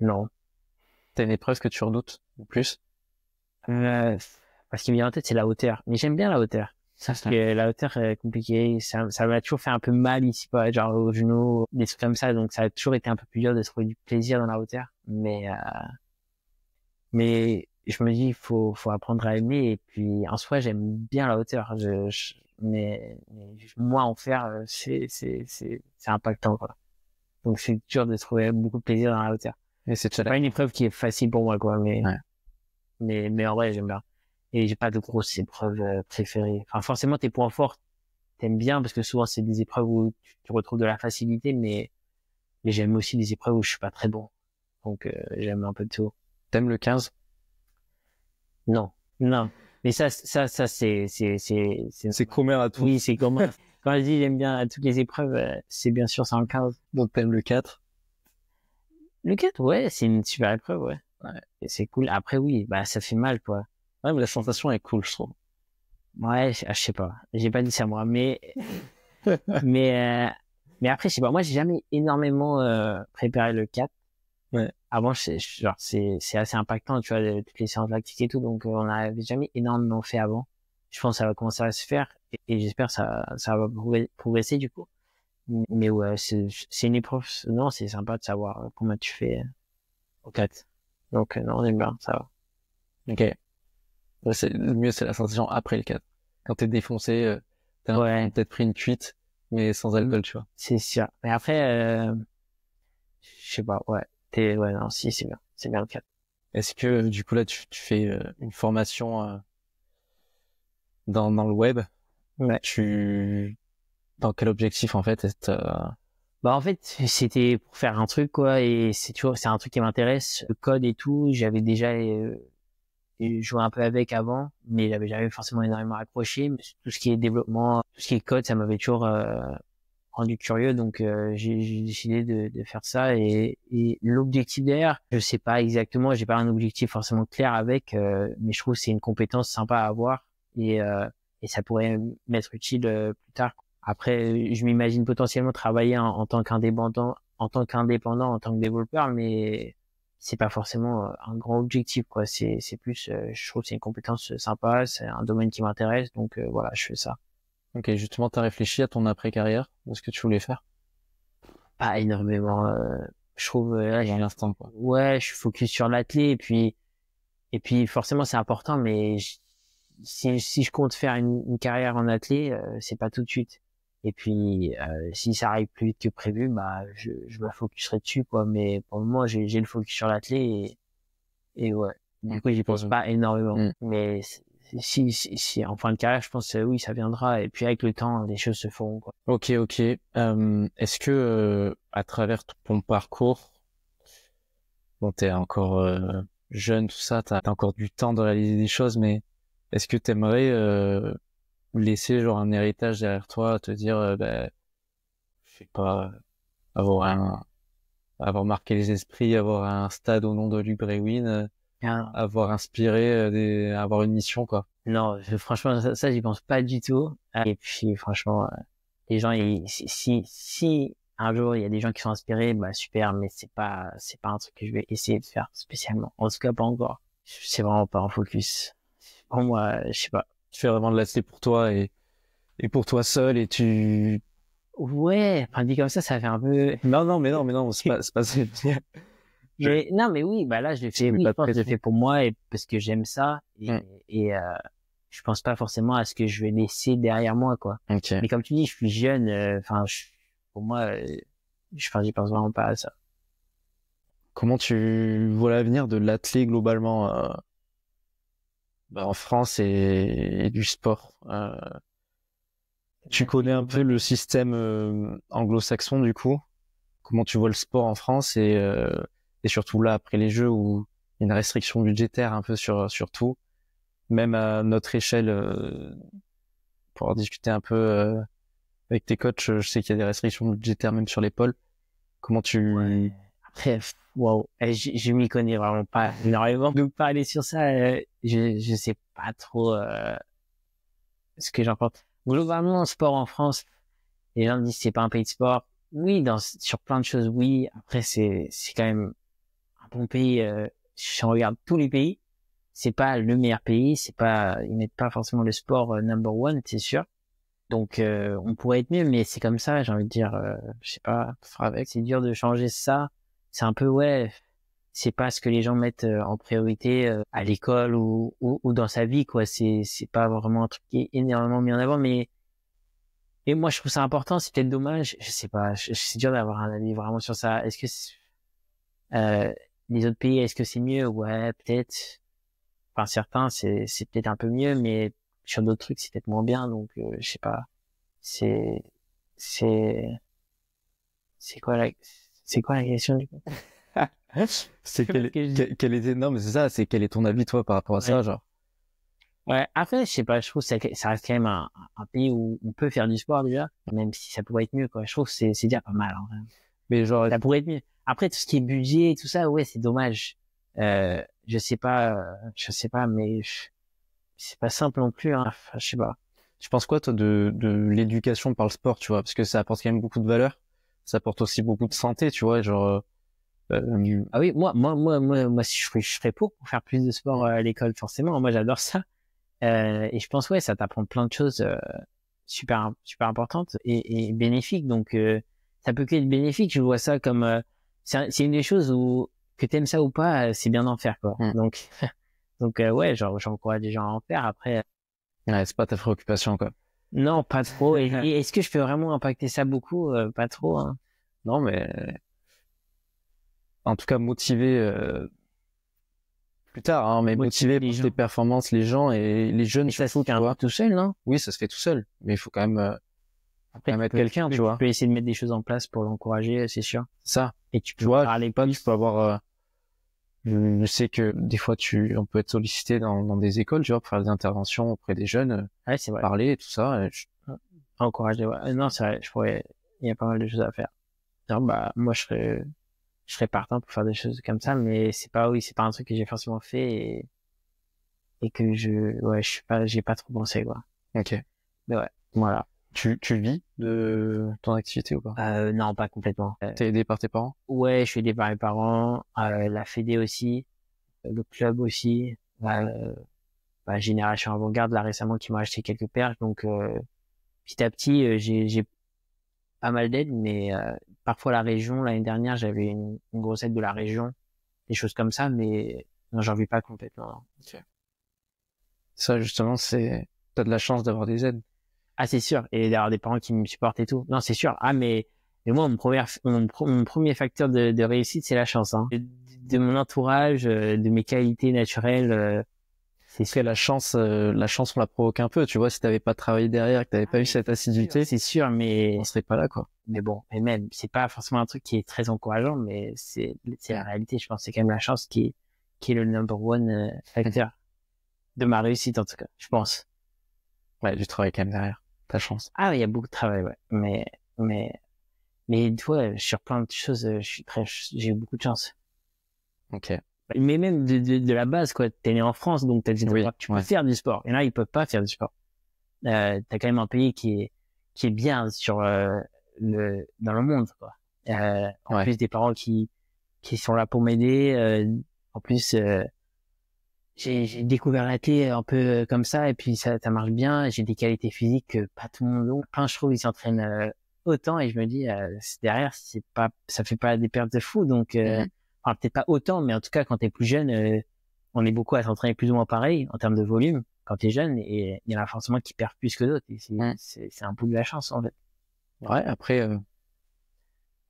[SPEAKER 2] Non.
[SPEAKER 1] T'as une épreuve que tu redoutes le plus?
[SPEAKER 2] Parce qu'il me vient en tête, c'est la hauteur. Mais j'aime bien la hauteur. Parce que la hauteur est compliquée. Ça m'a toujours fait un peu mal ici, pas genre au genou, des trucs comme ça. Donc ça a toujours été un peu plus dur de trouver du plaisir dans la hauteur. Mais je me dis, il faut apprendre à aimer. Et puis, en soi, j'aime bien la hauteur. Mais moi, en faire, c'est impactant, quoi. Donc c'est dur de trouver beaucoup de plaisir dans la hauteur.
[SPEAKER 1] Et c'est
[SPEAKER 2] pas une épreuve qui est facile pour moi, quoi, mais en vrai, j'aime bien. Et j'ai pas de grosses épreuves préférées. Enfin, forcément, tes points forts, t'aimes bien parce que souvent c'est des épreuves où tu retrouves de la facilité, mais j'aime aussi des épreuves où je suis pas très bon. Donc j'aime un peu de tout.
[SPEAKER 1] T'aimes le 15?
[SPEAKER 2] Non. Mais ça c'est
[SPEAKER 1] commun à tous.
[SPEAKER 2] Oui, c'est commun. Quand je dis j'aime bien à toutes les épreuves, c'est bien sûr 115.
[SPEAKER 1] Donc t'aimes le 4?
[SPEAKER 2] Le 4, ouais, c'est une super épreuve, ouais. Et c'est cool. Après, oui, bah, ça fait mal, quoi.
[SPEAKER 1] Ouais, mais la sensation est cool, je trouve.
[SPEAKER 2] Ouais, je sais pas. J'ai pas dit ça, moi, mais après, je sais pas. Moi, j'ai jamais énormément préparé le 4.
[SPEAKER 1] Ouais.
[SPEAKER 2] Avant, genre, c'est assez impactant, tu vois, toutes les séances lactiques et tout, donc on n'avait jamais énormément fait avant. Je pense que ça va commencer à se faire et j'espère que ça va progresser du coup. Mais ouais, c'est une épreuve. Non, c'est sympa de savoir comment tu fais au 4. Donc non, on aime bien, ça va.
[SPEAKER 1] Ok. Ouais, le mieux, c'est la sensation après le 4. Quand t'es défoncé, t'as peut-être pris une cuite, mais sans alcool, tu vois.
[SPEAKER 2] C'est sûr. Mais après, je sais pas, ouais. Ouais, non, si, c'est bien. C'est bien le 4.
[SPEAKER 1] Est-ce que, du coup, là, tu fais une formation dans le web?
[SPEAKER 2] Ouais.
[SPEAKER 1] Dans quel objectif, en fait,
[SPEAKER 2] Bah, en fait, c'était pour faire un truc, quoi, et c'est un truc qui m'intéresse. Le code et tout, j'avais déjà joué un peu avec avant, mais j'avais jamais forcément énormément accroché. Mais tout ce qui est développement, tout ce qui est code, ça m'avait toujours rendu curieux, donc j'ai décidé de faire ça. Et l'objectif derrière, je sais pas exactement, j'ai pas un objectif forcément clair avec, mais je trouve que c'est une compétence sympa à avoir et ça pourrait m'être utile plus tard. Après, je m'imagine potentiellement travailler en tant qu'indépendant, en tant que développeur, mais c'est pas forcément un grand objectif, quoi. C'est plus, je trouve que c'est une compétence sympa, c'est un domaine qui m'intéresse, donc voilà, je fais ça.
[SPEAKER 1] Ok, justement, t'as réfléchi à ton après-carrière, de ce que tu voulais faire?
[SPEAKER 2] Pas énormément. Je trouve là,
[SPEAKER 1] Pour l'instant, quoi.
[SPEAKER 2] ouais, je suis focus sur l'athlé et puis forcément c'est important, mais si je compte faire une carrière en athlé, c'est pas tout de suite. Et puis si ça arrive plus vite que prévu, bah je me focuserai dessus, quoi. Mais pour le moment j'ai le focus sur l'athlé et ouais. Du coup j'y pense pas énormément. Mais si en fin de carrière, je pense oui ça viendra et puis avec le temps les choses se feront, quoi.
[SPEAKER 1] Ok. Est-ce que à travers ton parcours, bon, t'es encore jeune, tout ça, t'as encore du temps de réaliser des choses, mais est-ce que t'aimerais laisser genre un héritage derrière toi, te dire, je sais pas, avoir marqué les esprits, avoir un stade au nom de Luc Brewin,
[SPEAKER 2] Ah,
[SPEAKER 1] avoir inspiré, avoir une mission, quoi.
[SPEAKER 2] non, franchement, ça j'y pense pas du tout. Et puis, franchement, les gens, si un jour il y a des gens qui sont inspirés, bah super, mais c'est pas un truc que je vais essayer de faire spécialement. En tout cas, pas encore. C'est vraiment pas en focus. Pour moi, je sais pas.
[SPEAKER 1] Tu fais vraiment de l'athlé pour toi et pour toi seul et tu...
[SPEAKER 2] Ouais, enfin, dit comme ça fait un peu...
[SPEAKER 1] Non, mais non, c'est pas ça.
[SPEAKER 2] Mais, non, mais oui, bah là, je le fais, oui, je pense que je le fais pour moi et parce que j'aime ça et je pense pas forcément à ce que je vais laisser derrière moi, quoi.
[SPEAKER 1] Ok.
[SPEAKER 2] Mais comme tu dis, je suis jeune, enfin, pour moi, j'y pense vraiment pas à ça.
[SPEAKER 1] Comment tu vois l'avenir de l'athlé globalement en France et du sport? Tu connais un peu le système anglo-saxon du coup? Comment tu vois le sport en France et surtout là après les Jeux où il y a une restriction budgétaire un peu sur tout, même à notre échelle, pour en discuter un peu avec tes coachs, je sais qu'il y a des restrictions budgétaires même sur les pôles. Comment tu...
[SPEAKER 2] Ouais. Après, wow, je m'y connais vraiment pas énormément. Donc parler sur ça, je sais pas trop ce que j'en pense. Globalement, le sport en France, les gens disent c'est pas un pays de sport. Oui, sur plein de choses, oui. Après, c'est quand même un bon pays. Si on regarde tous les pays, c'est pas le meilleur pays. C'est pas, ils mettent pas forcément le sport number one, c'est sûr. Donc, on pourrait être mieux, mais c'est comme ça. J'ai envie de dire, je sais pas. C'est dur de changer ça. C'est un peu ouais. C'est pas ce que les gens mettent en priorité à l'école ou dans sa vie, quoi. C'est pas vraiment un truc qui est énormément mis en avant, mais et moi je trouve ça important. C'est peut-être dommage, je sais pas. C'est dur d'avoir un avis vraiment sur ça. Est-ce que euh, les autres pays, est-ce que c'est mieux? Ouais, peut-être. Enfin certains, c'est peut-être un peu mieux, mais sur d'autres trucs, c'est peut-être moins bien. Donc je sais pas. C'est c'est c'est quoi la question du coup?
[SPEAKER 1] C'est quel était, non mais c'est ça, c'est quel est ton avis toi par rapport à ça, genre?
[SPEAKER 2] Ouais, après, je sais pas, je trouve que ça reste quand même un pays où on peut faire du sport déjà, même si ça pourrait être mieux, quoi. Je trouve que c'est déjà pas mal, en vrai.
[SPEAKER 1] Mais genre,
[SPEAKER 2] Ça pourrait être mieux. Après, tout ce qui est budget et tout ça, ouais, c'est dommage. Je sais pas, mais c'est pas simple non plus, hein. Enfin, je sais pas.
[SPEAKER 1] tu penses quoi toi de l'éducation par le sport, tu vois? Parce que ça apporte quand même beaucoup de valeur, ça apporte aussi beaucoup de santé, tu vois, genre...
[SPEAKER 2] Ah oui, moi, si je serais pour faire plus de sport à l'école, forcément. Moi, j'adore ça. Et je pense, ouais, ça t'apprend plein de choses super importantes et bénéfiques. Donc, ça peut que être bénéfique. Je vois ça comme c'est une des choses où que t'aimes ça ou pas, c'est bien d'en faire, quoi. Donc ouais, genre j'encourage les gens à en faire. Après,
[SPEAKER 1] ouais, c'est pas ta préoccupation, quoi.
[SPEAKER 2] non, pas trop. Et est-ce que je peux vraiment impacter ça beaucoup? Pas trop, hein.
[SPEAKER 1] Non, mais en tout cas motiver plus tard, hein, mais motiver pour tes performances les gens et les jeunes
[SPEAKER 2] ça
[SPEAKER 1] surtout,
[SPEAKER 2] se fait un peu tout seul, non?
[SPEAKER 1] Oui, ça se fait tout seul, mais il faut quand même
[SPEAKER 2] Après,
[SPEAKER 1] mettre quelqu'un, tu vois.
[SPEAKER 2] Tu peux essayer de mettre des choses en place pour l'encourager, c'est sûr.
[SPEAKER 1] Ça.
[SPEAKER 2] Et tu peux
[SPEAKER 1] parler pas, tu peux avoir je sais que des fois on peut être sollicité dans des écoles, tu vois, pour faire des interventions auprès des jeunes,
[SPEAKER 2] ouais, c'est vrai.
[SPEAKER 1] Parler et tout ça.
[SPEAKER 2] Encourager, ouais. Non, c'est vrai, il y a pas mal de choses à faire. Alors, bah, moi, je serais partant pour faire des choses comme ça, mais c'est pas un truc que j'ai forcément fait et que j'ai pas trop pensé, quoi.
[SPEAKER 1] Ok.
[SPEAKER 2] Mais ouais, voilà.
[SPEAKER 1] Tu vis de ton activité ou pas?
[SPEAKER 2] Non, pas complètement.
[SPEAKER 1] T'es aidé par tes parents?
[SPEAKER 2] Ouais, je suis aidé par mes parents, la Fédé aussi, le club aussi, Génération Avant-Garde, là, récemment, qui m'a acheté quelques perches, donc, petit à petit, j'ai pas mal d'aide, mais parfois la région, l'année dernière, j'avais une grosse aide de la région, des choses comme ça, mais non, j'en vis pas complètement. Non.
[SPEAKER 1] Ok. Ça, justement, t'as de la chance d'avoir des aides.
[SPEAKER 2] Ah, c'est sûr, et d'avoir des parents qui me supportent et tout. Non, c'est sûr. Ah, mais moi, mon premier facteur de réussite, c'est la chance, hein. De mon entourage, de mes qualités naturelles, c'est
[SPEAKER 1] Parce que la chance, on la provoque un peu. Tu vois, si t'avais pas travaillé derrière, que t'avais pas eu cette assiduité,
[SPEAKER 2] c'est sûr, mais
[SPEAKER 1] on serait pas là, quoi.
[SPEAKER 2] mais bon, et même, c'est pas forcément un truc qui est très encourageant, mais c'est la réalité. Je pense que c'est quand même la chance qui est le number one facteur de ma réussite, en tout cas, je pense.
[SPEAKER 1] Ouais, du travail quand même derrière. Ta chance.
[SPEAKER 2] Ah, il y a beaucoup de travail, ouais. Mais, tu vois, sur plein de choses, j'ai eu beaucoup de chance.
[SPEAKER 1] Ok.
[SPEAKER 2] Mais même de la base, quoi. T'es né en France, donc tu peux faire du sport. Et là, ils peuvent pas faire du sport. T'as quand même un pays qui est bien dans le monde, quoi. En plus des parents qui sont là pour m'aider. En plus, j'ai découvert l'athlé un peu comme ça, et puis ça marche bien. J'ai des qualités physiques que pas tout le monde a. Plein, je trouve, ils s'entraînent autant, et je me dis, derrière, ça fait pas des pertes de fou, donc, enfin, peut-être pas autant, mais en tout cas, quand t'es plus jeune, on est beaucoup à s'entraîner plus ou moins pareil en termes de volume quand t'es jeune, et il y en a forcément qui perdent plus que d'autres, et c'est un peu de la chance, en fait.
[SPEAKER 1] Ouais, après,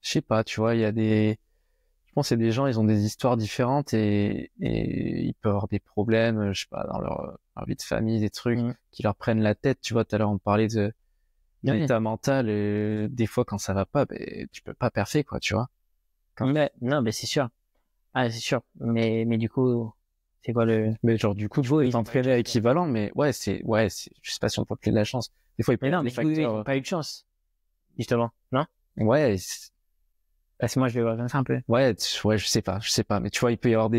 [SPEAKER 1] je sais pas, tu vois, je pense que c'est des gens, ils ont des histoires différentes et ils peuvent avoir des problèmes, je sais pas, dans leur vie de famille, des trucs qui leur prennent la tête. Tu vois, tout à l'heure, on parlait de l'état mental, et des fois, quand ça va pas, tu peux pas percer, quoi, tu vois.
[SPEAKER 2] Non, c'est sûr. Ah, c'est sûr. Mais du coup, c'est quoi
[SPEAKER 1] mais genre, du coup, ils t'entraîner équivalent, mais je sais pas si on peut appeler de la chance. Des fois,
[SPEAKER 2] mais non, mais ils n'ont pas eu de chance. Justement. Non?
[SPEAKER 1] Ouais.
[SPEAKER 2] Parce que moi, je vais voir comme ça un peu.
[SPEAKER 1] Ouais, je sais pas. Mais tu vois, il peut y avoir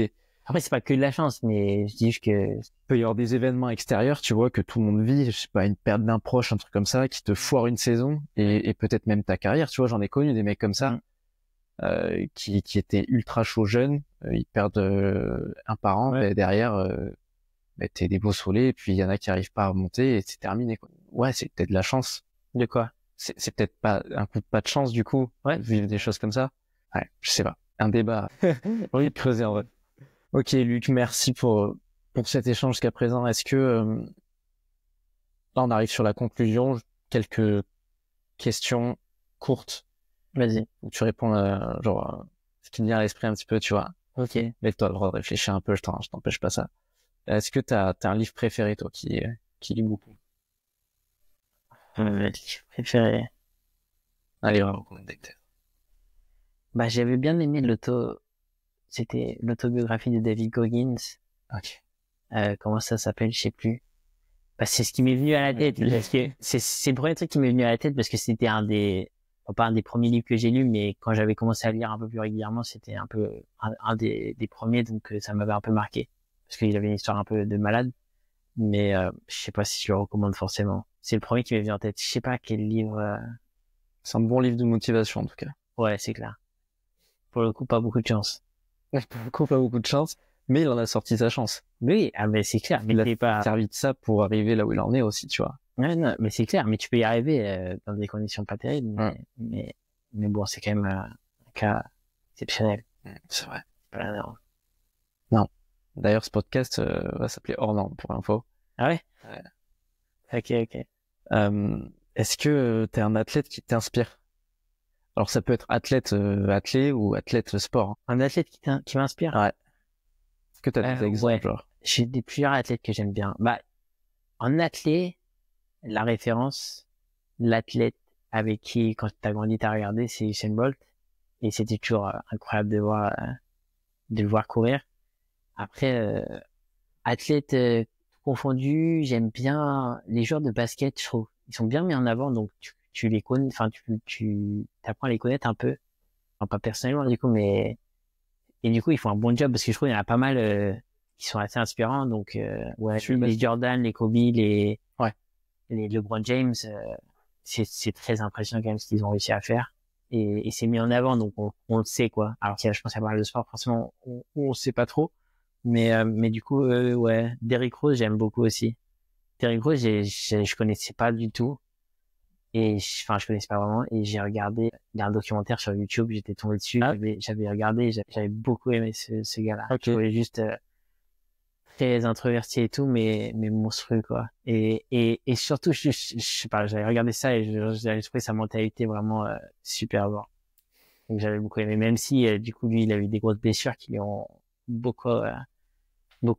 [SPEAKER 2] après, c'est pas que de la chance, mais je dis que
[SPEAKER 1] il peut y avoir des événements extérieurs, tu vois, que tout le monde vit, je sais pas, une perte d'un proche, un truc comme ça, qui te foire une saison et peut-être même ta carrière, tu vois, j'en ai connu des mecs comme ça, qui étaient ultra chauds jeunes, ils perdent un parent, et derrière, t'es déboussolé, et puis il y en a qui arrivent pas à remonter et c'est terminé, quoi. Ouais, c'est peut-être de la chance.
[SPEAKER 2] De quoi?
[SPEAKER 1] C'est peut-être pas un coup de pas de chance, du coup, vivre des choses comme ça. Ouais, je sais pas. Un débat. Oui, creuser en vrai. Ok, Luc, merci pour cet échange jusqu'à présent. Est-ce que là, on arrive sur la conclusion, quelques questions courtes.
[SPEAKER 2] Vas-y.
[SPEAKER 1] Où tu réponds ce qui me vient à l'esprit un petit peu, tu vois.
[SPEAKER 2] Ok.
[SPEAKER 1] Mais toi, le droit de réfléchir un peu, je t'empêche pas ça. Est-ce que t'as un livre préféré, toi, qui lit beaucoup?
[SPEAKER 2] Livre préféré.
[SPEAKER 1] Allez, vraiment, peut-être.
[SPEAKER 2] Bah, j'avais bien aimé c'était l'autobiographie de David Goggins.
[SPEAKER 1] Ok.
[SPEAKER 2] Comment ça s'appelle, je sais plus. Bah, c'est ce qui m'est venu à la tête, parce que c'est le premier truc qui m'est venu à la tête, parce que c'était pas un des premiers livres que j'ai lu, mais quand j'avais commencé à lire un peu plus régulièrement, c'était un peu un des premiers, donc ça m'avait un peu marqué, parce qu'il avait une histoire un peu de malade, mais je sais pas si je le recommande forcément. C'est le premier qui m'est venu en tête. Je sais pas quel livre.
[SPEAKER 1] C'est un bon livre de motivation, en tout cas.
[SPEAKER 2] Ouais, c'est clair. Pour le coup, pas beaucoup de chance.
[SPEAKER 1] Pour le coup, pas beaucoup de chance, mais il en a sorti sa chance.
[SPEAKER 2] Oui, mais c'est clair. Mais
[SPEAKER 1] il a servi de ça pour arriver là où il en est aussi, tu vois.
[SPEAKER 2] Ouais, non, mais c'est clair. Mais tu peux y arriver dans des conditions pas terribles. Mais bon, c'est quand même un cas exceptionnel.
[SPEAKER 1] C'est vrai.
[SPEAKER 2] Pas la norme.
[SPEAKER 1] Non. D'ailleurs, ce podcast va s'appeler Hors Norme, pour l'info.
[SPEAKER 2] Ah ouais?
[SPEAKER 1] Ouais. Ok. Est-ce que t'es un athlète qui t'inspire? Alors, ça peut être athlète ou athlète sport. Hein.
[SPEAKER 2] Un athlète qui m'inspire?
[SPEAKER 1] Ouais. Est-ce que t'as des exemples, genre?
[SPEAKER 2] J'ai plusieurs athlètes que j'aime bien. Bah, en athlète, la référence, l'athlète avec qui, quand t'as grandi, t'as regardé, c'est Usain Bolt. Et c'était toujours incroyable de le voir courir. Après, athlète confondu, j'aime bien les joueurs de basket, je trouve. Ils sont bien mis en avant, donc tu les connais, enfin, tu apprends à les connaître un peu. Enfin, pas personnellement, du coup, mais, et du coup, ils font un bon job parce que je trouve qu'il y en a pas mal, qui sont assez inspirants. Donc, ouais, les Jordan, les Kobe, les LeBron James, c'est très impressionnant quand même ce qu'ils ont réussi à faire. Et c'est mis en avant, donc on le sait, quoi. Alors qu'il y a, je pense, à parler de sport, forcément, on sait pas trop. Mais du coup, ouais, Derrick Rose, j'aime beaucoup aussi. Derrick Rose, je connaissais pas du tout. Et enfin, je connaissais pas vraiment. Et j'ai regardé, il y a un documentaire sur YouTube, j'étais tombé dessus. J'avais regardé, j'avais beaucoup aimé ce gars-là.
[SPEAKER 1] Ok.
[SPEAKER 2] Je trouvais juste très introverti et tout, mais monstrueux, quoi. Et surtout, je sais pas, j'avais regardé ça et j'avais trouvé sa mentalité vraiment super bon. Donc j'avais beaucoup aimé, même si du coup lui, il a eu des grosses blessures qui lui ont beaucoup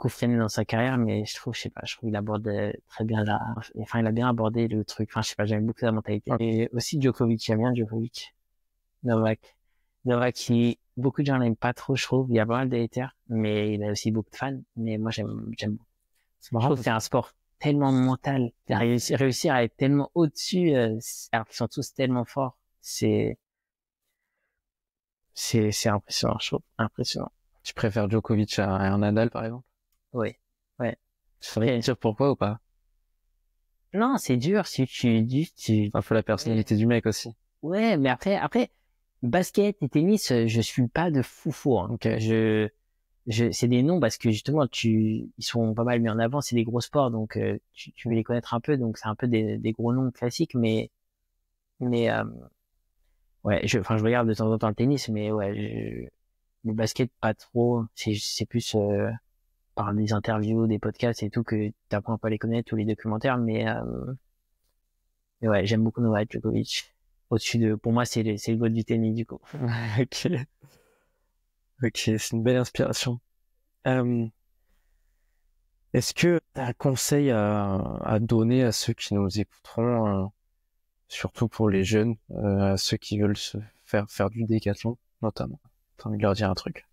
[SPEAKER 2] freiné dans sa carrière, mais je trouve, je sais pas, je trouve qu'il aborde très bien enfin, il a bien abordé le truc. Enfin, je sais pas, j'aime beaucoup sa mentalité. Et aussi Djokovic, j'aime bien Djokovic. Novak, qui, beaucoup de gens l'aiment pas trop, je trouve. Il y a pas mal de haters, mais il a aussi beaucoup de fans. Mais moi, j'aime beaucoup. Je trouve que c'est un sport tellement mental. Réussir à être tellement au-dessus, alors qu'ils sont tous tellement forts. C'est impressionnant, je trouve. Impressionnant.
[SPEAKER 1] Tu préfères Djokovic à un Nadal, par exemple?
[SPEAKER 2] Oui. Ouais.
[SPEAKER 1] Tu saurais dire pourquoi ou pas?
[SPEAKER 2] Non, c'est dur si
[SPEAKER 1] C'est un peu la personnalité du mec aussi.
[SPEAKER 2] Ouais, mais après, basket et tennis, je suis pas de foufou, hein. Donc, c'est des noms parce que justement, ils sont pas mal mis en avant, c'est des gros sports, donc, tu veux les connaître un peu, donc c'est un peu des gros noms classiques, mais, ouais, je regarde de temps en temps le tennis, mais ouais, le basket, pas trop. C'est plus, par des interviews, des podcasts et tout que t'apprends un peu à les connaître, tous les documentaires, mais ouais, j'aime beaucoup Novak Djokovic. Pour moi, c'est le goût du tennis, du coup.
[SPEAKER 1] Ok. Ok, c'est une belle inspiration. Est-ce que t'as un conseil à donner à ceux qui nous écouteront, surtout pour les jeunes, à ceux qui veulent se faire du décathlon, notamment? T'as envie de leur dire un truc?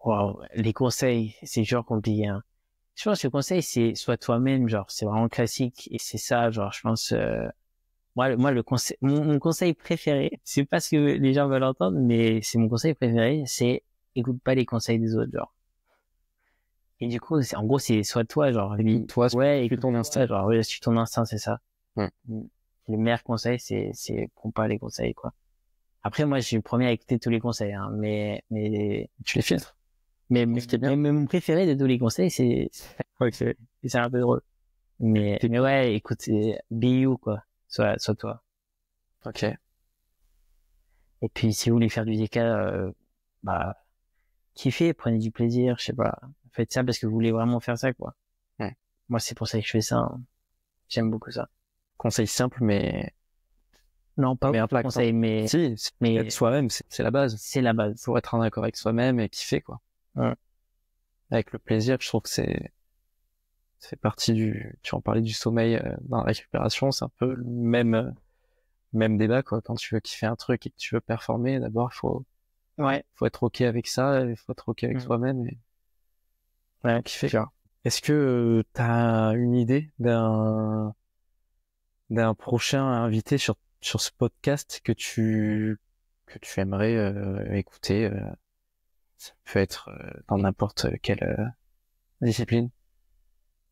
[SPEAKER 2] Wow, les conseils, c'est toujours compliqué, hein. Je pense que le conseil, c'est sois toi-même, genre, c'est vraiment classique, et c'est ça, genre, je pense, moi, le conseil, mon conseil préféré, c'est pas ce que les gens veulent entendre, mais c'est mon conseil préféré, c'est écoute pas les conseils des autres, genre. Et du coup, en gros, c'est sois toi, genre,
[SPEAKER 1] Toi,
[SPEAKER 2] ouais, écoute ton instinct, genre, ouais, suis ton instinct, c'est ça.
[SPEAKER 1] Hmm.
[SPEAKER 2] Le meilleur conseil, c'est prends pas les conseils, quoi. Après, moi, je suis le premier à écouter tous les conseils, hein, mais
[SPEAKER 1] tu les filtres.
[SPEAKER 2] Mais mon préféré de tous les conseils, c'est un peu drôle. Mais ouais, écoute, c'est be you, quoi. Sois toi.
[SPEAKER 1] Ok.
[SPEAKER 2] Et puis, si vous voulez faire du DK, bah, kiffez, prenez du plaisir, je sais pas. Faites ça parce que vous voulez vraiment faire ça, quoi.
[SPEAKER 1] Ouais.
[SPEAKER 2] Moi, c'est pour ça que je fais ça, hein. J'aime beaucoup ça.
[SPEAKER 1] Conseil simple, mais...
[SPEAKER 2] Non, pas
[SPEAKER 1] un
[SPEAKER 2] conseil, mais...
[SPEAKER 1] Si, mais être soi-même, c'est la base.
[SPEAKER 2] C'est la base.
[SPEAKER 1] Faut être en accord avec soi-même et kiffer, quoi.
[SPEAKER 2] Ouais.
[SPEAKER 1] Avec le plaisir, je trouve que ça fait partie tu en parlais du sommeil dans la récupération, c'est un peu le même débat, quoi. Quand tu veux kiffer un truc et que tu veux performer, d'abord, faut être ok avec ça, il faut être ok avec soi-même et kiffer. Est-ce que t'as une idée d'un prochain invité sur ce podcast que tu aimerais écouter? Ça peut être dans n'importe quelle discipline.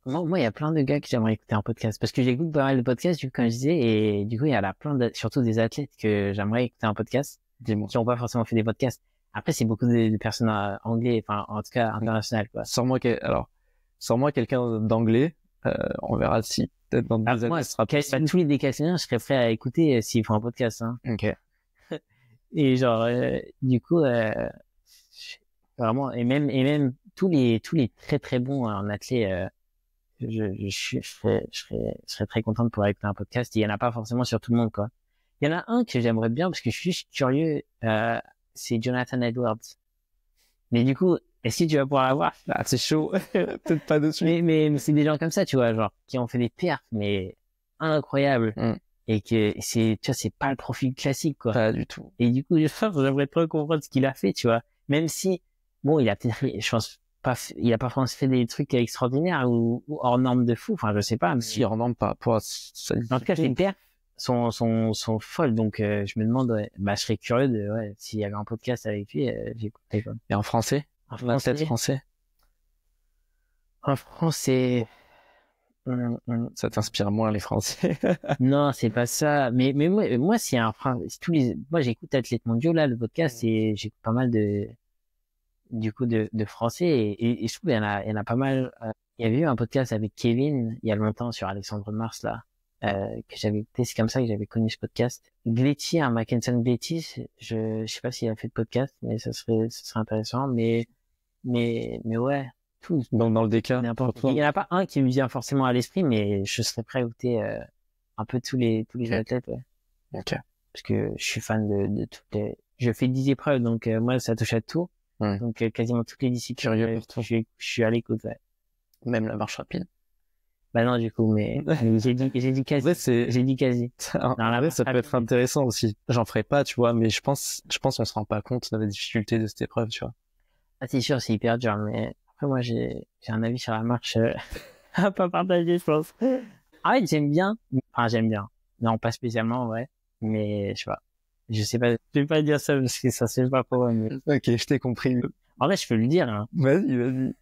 [SPEAKER 2] Moi, il y a plein de gars que j'aimerais écouter en podcast parce que j'écoute pas mal de podcasts, du coup, comme je disais, et du coup, il y a surtout des athlètes que j'aimerais écouter en podcast, qui ont pas forcément fait des podcasts. Après, c'est beaucoup de personnes anglais, enfin, en tout cas, internationales, quoi.
[SPEAKER 1] Sors-moi quelqu'un d'anglais, on verra si peut-être dans 2 années, ce sera
[SPEAKER 2] tous les décathloniens, je serais prêt à écouter s'ils font un podcast, hein.
[SPEAKER 1] Ok.
[SPEAKER 2] Et genre, du coup, vraiment, et même tous les très très bons en athlète, je serais très content de pouvoir écouter un podcast. Il y en a pas forcément sur tout le monde, quoi. Il y en a un que j'aimerais bien parce que je suis juste curieux, c'est Jonathan Edwards. Mais du coup, est-ce que tu vas pouvoir l'avoir?
[SPEAKER 1] Ah, c'est chaud. Peut-être pas dessus.
[SPEAKER 2] Mais c'est des gens comme ça, tu vois, genre, qui ont fait des perfs, mais incroyables. Et que tu vois, c'est pas le profil classique, quoi.
[SPEAKER 1] Pas du tout.
[SPEAKER 2] Et du coup, j'aimerais trop comprendre ce qu'il a fait, tu vois. Même si, bon, il a peut-être, je pense pas, il a pas forcément fait des trucs extraordinaires ou hors norme de fou. Enfin, je sais pas. Mais...
[SPEAKER 1] Si hors norme par rapport à ça.
[SPEAKER 2] En tout cas, ses perfs sont folles. Donc, je me demande, ouais, bah, je serais curieux de, ouais, s'il y avait un podcast avec lui, j'écouterais, quoi.
[SPEAKER 1] Et en français?
[SPEAKER 2] En
[SPEAKER 1] Peut-être
[SPEAKER 2] français,
[SPEAKER 1] français.
[SPEAKER 2] en français,
[SPEAKER 1] Ça t'inspire moins les Français.
[SPEAKER 2] non, c'est pas ça. Mais moi, c'est moi, j'écoute Athlètes Mondiaux, là, le podcast, et j'écoute pas mal du coup, de français, et je trouve il y en a pas mal. Il y avait eu un podcast avec Kevin, il y a longtemps, sur Alexandre Mars, là, que j'avais écouté. C'est comme ça que j'avais connu ce podcast. Gletty, Mackenson Gletty, je sais pas s'il a fait de podcast, mais ça serait intéressant. Mais ouais, tout,
[SPEAKER 1] Donc dans le DK,
[SPEAKER 2] n'importe. Il y en a pas un qui me vient forcément à l'esprit, mais je serais prêt à écouter, un peu tous les
[SPEAKER 1] Ok.
[SPEAKER 2] athlètes, ouais.
[SPEAKER 1] Ok.
[SPEAKER 2] Parce que je suis fan de toutes les, je fais 10 épreuves, donc, moi, ça touche à tout.
[SPEAKER 1] Ouais.
[SPEAKER 2] Donc, quasiment toutes les disciplines,
[SPEAKER 1] Curieux pour toi.
[SPEAKER 2] je suis à l'écoute, ouais.
[SPEAKER 1] Même la marche rapide.
[SPEAKER 2] Bah non, du coup, mais j'ai dit
[SPEAKER 1] En
[SPEAKER 2] quasi.
[SPEAKER 1] vrai,
[SPEAKER 2] J'ai dit quasi.
[SPEAKER 1] en
[SPEAKER 2] la
[SPEAKER 1] vrai,
[SPEAKER 2] marche
[SPEAKER 1] ça peut être
[SPEAKER 2] rapide.
[SPEAKER 1] intéressant aussi. J'en ferai pas, tu vois, mais je pense qu'on se rend pas compte de la difficulté de cette épreuve, tu vois.
[SPEAKER 2] Ah, c'est sûr, c'est hyper dur, mais après, moi, j'ai un avis sur la marche, à pas partager, je pense. Ah ouais, j'aime bien. Enfin, j'aime bien. Non, pas spécialement, ouais. Mais, je sais pas. Je vais pas dire ça parce que ça se fait pas pour eux, mais...
[SPEAKER 1] Ok, je t'ai compris.
[SPEAKER 2] En vrai, je peux le dire, hein.
[SPEAKER 1] Vas-y, vas-y.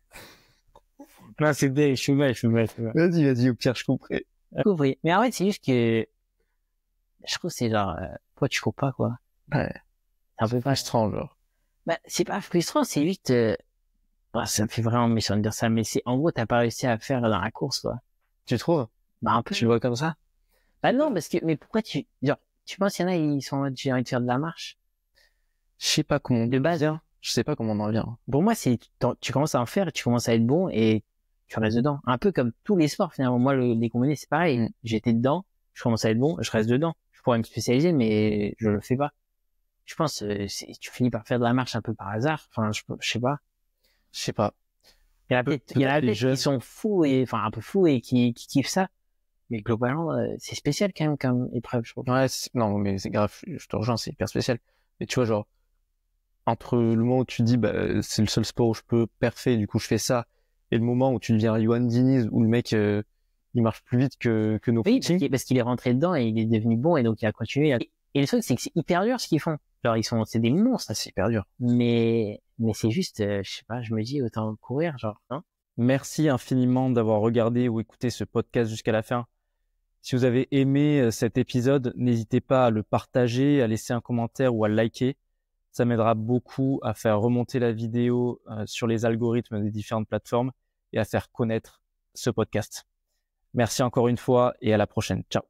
[SPEAKER 2] Non, c'est vrai, je suis mal.
[SPEAKER 1] Vas-y, au pire, je comprends.
[SPEAKER 2] Couvrir. Mais en fait, c'est juste que, je trouve que c'est genre, pourquoi tu cours pas, quoi?
[SPEAKER 1] Ouais.
[SPEAKER 2] C'est un peu pas...
[SPEAKER 1] Frustrant, genre.
[SPEAKER 2] Bah, c'est pas frustrant, c'est juste, ça me fait vraiment méchant de dire ça, mais en gros, t'as pas réussi à faire dans la course, quoi.
[SPEAKER 1] Tu trouves?
[SPEAKER 2] Bah, un peu.
[SPEAKER 1] Tu le vois comme ça?
[SPEAKER 2] Bah non, parce que, mais pourquoi genre, tu penses qu'il y en a, ils sont en mode, j'ai envie de faire de la marche?
[SPEAKER 1] Je sais pas comment
[SPEAKER 2] De base.
[SPEAKER 1] Je sais pas comment on en vient.
[SPEAKER 2] Pour moi, tu commences à en faire, tu commences à être bon et tu restes dedans. Un peu comme tous les sports, finalement. Moi, les combinés, c'est pareil.
[SPEAKER 1] Mm.
[SPEAKER 2] J'étais dedans, je commence à être bon, je reste dedans. Je pourrais me spécialiser, mais je le fais pas. Je pense, tu finis par faire de la marche un peu par hasard. Enfin, je sais pas.
[SPEAKER 1] Je sais pas.
[SPEAKER 2] Il y en a
[SPEAKER 1] Peut-être
[SPEAKER 2] peut-être
[SPEAKER 1] les jeunes.
[SPEAKER 2] qui sont fous et, enfin, un peu fous et qui kiffent ça. Mais globalement, c'est spécial quand même comme épreuve, je trouve.
[SPEAKER 1] Ouais, non, mais c'est grave, je te rejoins, c'est hyper spécial. Mais tu vois, genre, entre le moment où tu dis, bah, c'est le seul sport où je peux perfer, du coup, je fais ça, et le moment où tu deviens Yoann Diniz, où le mec, il marche plus vite que nos
[SPEAKER 2] Oui,
[SPEAKER 1] petits.
[SPEAKER 2] parce qu'il est rentré dedans et il est devenu bon et donc il a continué. Et le truc, c'est que c'est hyper dur ce qu'ils font. Genre, c'est des monstres.
[SPEAKER 1] Ah, c'est hyper dur.
[SPEAKER 2] Mais c'est juste, je sais pas, je me dis autant courir, genre, hein.
[SPEAKER 1] Merci infiniment d'avoir regardé ou écouté ce podcast jusqu'à la fin. Si vous avez aimé cet épisode, n'hésitez pas à le partager, à laisser un commentaire ou à le liker. Ça m'aidera beaucoup à faire remonter la vidéo sur les algorithmes des différentes plateformes et à faire connaître ce podcast. Merci encore une fois et à la prochaine. Ciao.